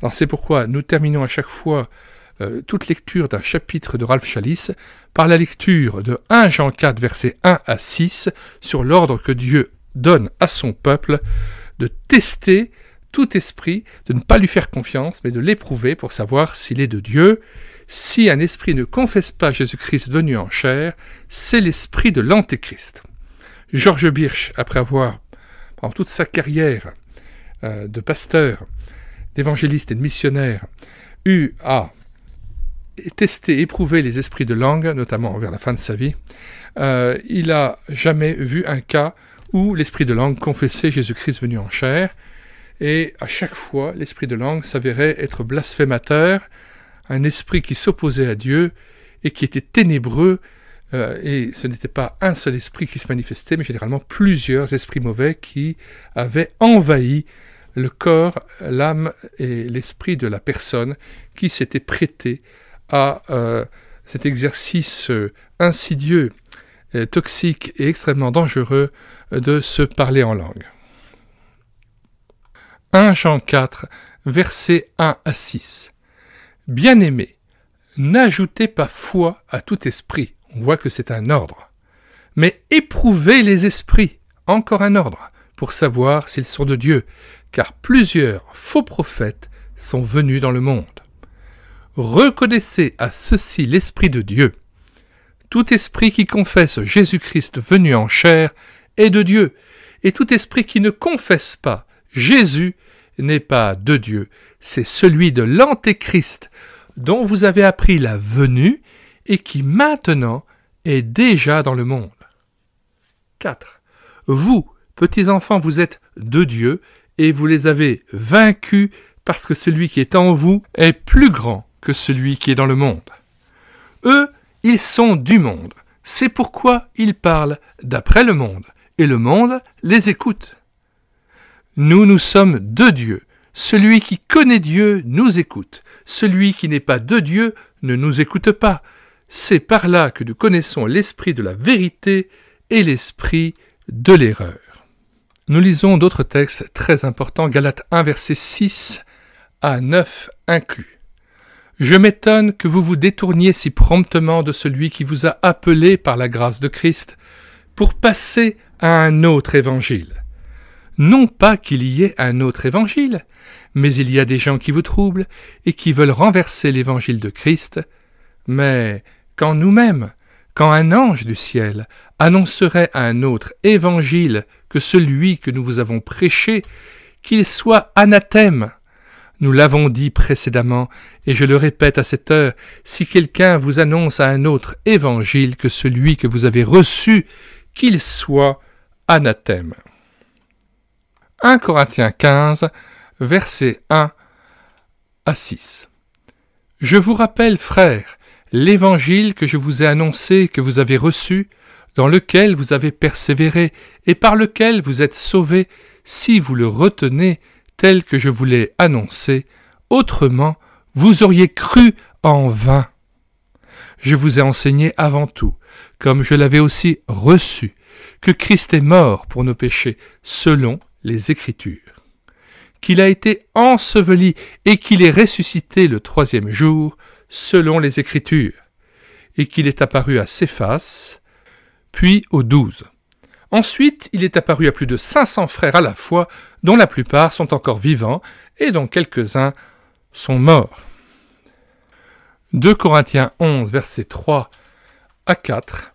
Alors c'est pourquoi nous terminons à chaque fois toute lecture d'un chapitre de Ralph Chalice par la lecture de 1 Jean 4, versets 1 à 6, sur l'ordre que Dieu donne à son peuple de tester tout esprit, de ne pas lui faire confiance, mais de l'éprouver pour savoir s'il est de Dieu. Si un esprit ne confesse pas Jésus-Christ venu en chair, c'est l'esprit de l'Antéchrist. Georges Birch, après avoir, pendant toute sa carrière de pasteur, d'évangéliste et de missionnaire, eu à tester, éprouver les esprits de langue, notamment vers la fin de sa vie, il n'a jamais vu un cas où l'esprit de langue confessait Jésus-Christ venu en chair, et à chaque fois, l'esprit de langue s'avérait être blasphémateur, un esprit qui s'opposait à Dieu et qui était ténébreux, et ce n'était pas un seul esprit qui se manifestait, mais généralement plusieurs esprits mauvais qui avaient envahi le corps, l'âme et l'esprit de la personne qui s'était prêté à cet exercice insidieux, toxique et extrêmement dangereux de se parler en langue. 1 Jean 4, versets 1 à 6. Bien-aimés, n'ajoutez pas foi à tout esprit. On voit que c'est un ordre. Mais éprouvez les esprits, encore un ordre, pour savoir s'ils sont de Dieu, car plusieurs faux prophètes sont venus dans le monde. Reconnaissez à ceci l'Esprit de Dieu. Tout esprit qui confesse Jésus-Christ venu en chair est de Dieu, et tout esprit qui ne confesse pas Jésus n'est pas de Dieu. C'est celui de l'Antéchrist, dont vous avez appris la venue et qui maintenant est déjà dans le monde. 4. Vous, petits enfants, vous êtes de Dieu et vous les avez vaincus parce que celui qui est en vous est plus grand que celui qui est dans le monde. Eux, ils sont du monde. C'est pourquoi ils parlent d'après le monde et le monde les écoute. Nous sommes de Dieu. Celui qui connaît Dieu nous écoute. Celui qui n'est pas de Dieu ne nous écoute pas. C'est par là que nous connaissons l'esprit de la vérité et l'esprit de l'erreur. Nous lisons d'autres textes très importants, Galates 1, versets 6 à 9 inclus. « Je m'étonne que vous vous détourniez si promptement de celui qui vous a appelé par la grâce de Christ pour passer à un autre évangile. Non pas qu'il y ait un autre évangile, mais il y a des gens qui vous troublent et qui veulent renverser l'évangile de Christ. Mais quand nous-mêmes, quand un ange du ciel annoncerait un autre évangile que celui que nous vous avons prêché, qu'il soit anathème. Nous l'avons dit précédemment, et je le répète à cette heure, si quelqu'un vous annonce un autre évangile que celui que vous avez reçu, qu'il soit anathème. 1 Corinthiens 15, versets 1 à 6. Je vous rappelle, frères, l'évangile que je vous ai annoncé, que vous avez reçu, dans lequel vous avez persévéré et par lequel vous êtes sauvés, si vous le retenez tel que je vous l'ai annoncé, autrement vous auriez cru en vain. Je vous ai enseigné avant tout, comme je l'avais aussi reçu, que Christ est mort pour nos péchés, selon les Écritures, qu'il a été enseveli et qu'il est ressuscité le 3e jour, selon les Écritures, et qu'il est apparu à Céphas, puis aux 12. Ensuite, il est apparu à plus de 500 frères à la fois, dont la plupart sont encore vivants et dont quelques-uns sont morts. 2 Corinthiens 11, versets 3 à 4.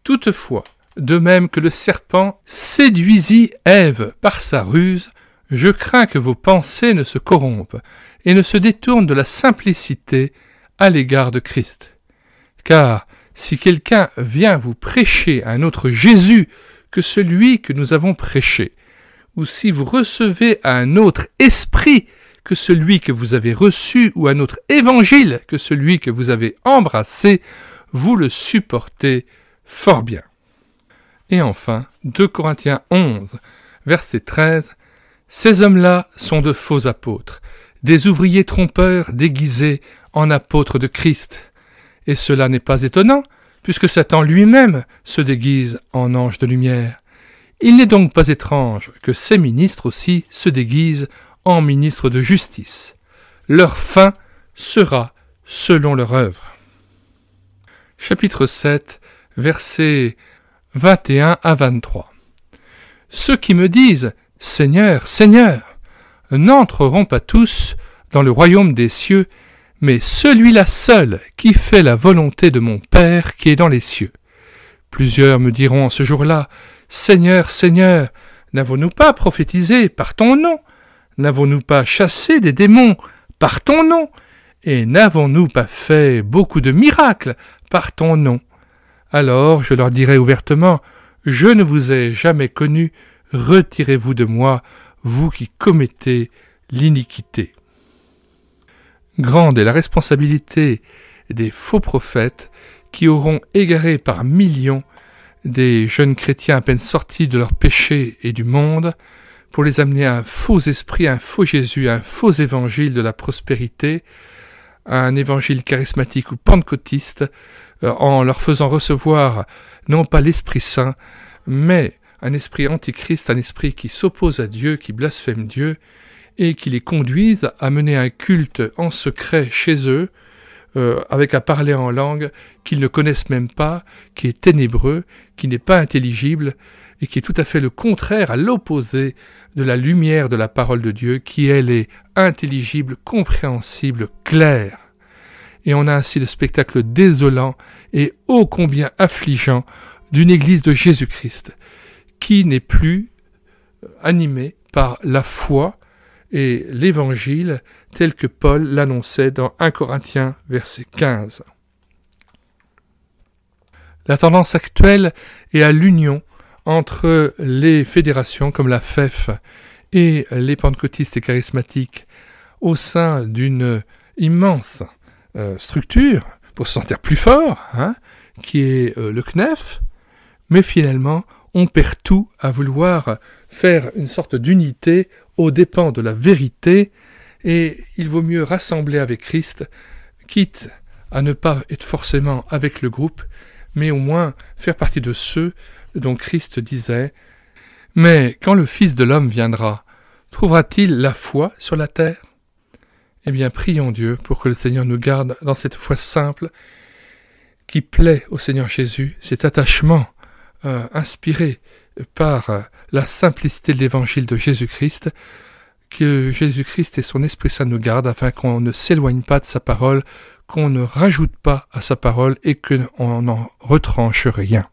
Toutefois, de même que le serpent séduisit Ève par sa ruse, je crains que vos pensées ne se corrompent et ne se détournent de la simplicité à l'égard de Christ. Car si quelqu'un vient vous prêcher un autre Jésus que celui que nous avons prêché, ou si vous recevez un autre esprit que celui que vous avez reçu, ou un autre évangile que celui que vous avez embrassé, vous le supportez fort bien. Et enfin, 2 Corinthiens 11, verset 13, « Ces hommes-là sont de faux apôtres, des ouvriers trompeurs déguisés en apôtres de Christ. Et cela n'est pas étonnant, puisque Satan lui-même se déguise en ange de lumière. Il n'est donc pas étrange que ces ministres aussi se déguisent en ministres de justice. Leur fin sera selon leur œuvre. » Chapitre 7, versets 21 à 23. « Ceux qui me disent « Seigneur, Seigneur » n'entreront pas tous dans le royaume des cieux, mais celui-là seul qui fait la volonté de mon Père qui est dans les cieux. Plusieurs me diront en ce jour-là, « Seigneur, Seigneur, n'avons-nous pas prophétisé par ton nom? N'avons-nous pas chassé des démons par ton nom? Et n'avons-nous pas fait beaucoup de miracles par ton nom? » Alors je leur dirai ouvertement, « Je ne vous ai jamais connu, retirez-vous de moi, vous qui commettez l'iniquité. » Grande est la responsabilité des faux prophètes qui auront égaré par millions des jeunes chrétiens à peine sortis de leur péché et du monde pour les amener à un faux esprit, à un faux Jésus, à un faux évangile de la prospérité, à un évangile charismatique ou pentecôtiste, en leur faisant recevoir non pas l'Esprit Saint, mais un esprit antichrist, un esprit qui s'oppose à Dieu, qui blasphème Dieu, et qui les conduisent à mener un culte en secret chez eux, avec à parler en langue qu'ils ne connaissent même pas, qui est ténébreux, qui n'est pas intelligible, et qui est tout à fait le contraire, à l'opposé de la lumière de la parole de Dieu, qui elle est intelligible, compréhensible, claire. Et on a ainsi le spectacle désolant et ô combien affligeant d'une Église de Jésus-Christ, qui n'est plus animée par la foi et l'Évangile tel que Paul l'annonçait dans 1 Corinthiens verset 15. La tendance actuelle est à l'union entre les fédérations comme la FEF et les pentecôtistes et charismatiques au sein d'une immense structure pour se sentir plus fort, qui est le CNEF, mais finalement on perd tout à vouloir faire une sorte d'unité aux dépens de la vérité, et il vaut mieux rassembler avec Christ, quitte à ne pas être forcément avec le groupe, mais au moins faire partie de ceux dont Christ disait « Mais quand le Fils de l'homme viendra, trouvera-t-il la foi sur la terre ?» Eh bien, prions Dieu pour que le Seigneur nous garde dans cette foi simple qui plaît au Seigneur Jésus, cet attachement inspiré par la simplicité de l'évangile de Jésus-Christ, que Jésus-Christ et son Esprit Saint nous gardent afin qu'on ne s'éloigne pas de sa parole, qu'on ne rajoute pas à sa parole et qu'on n'en retranche rien.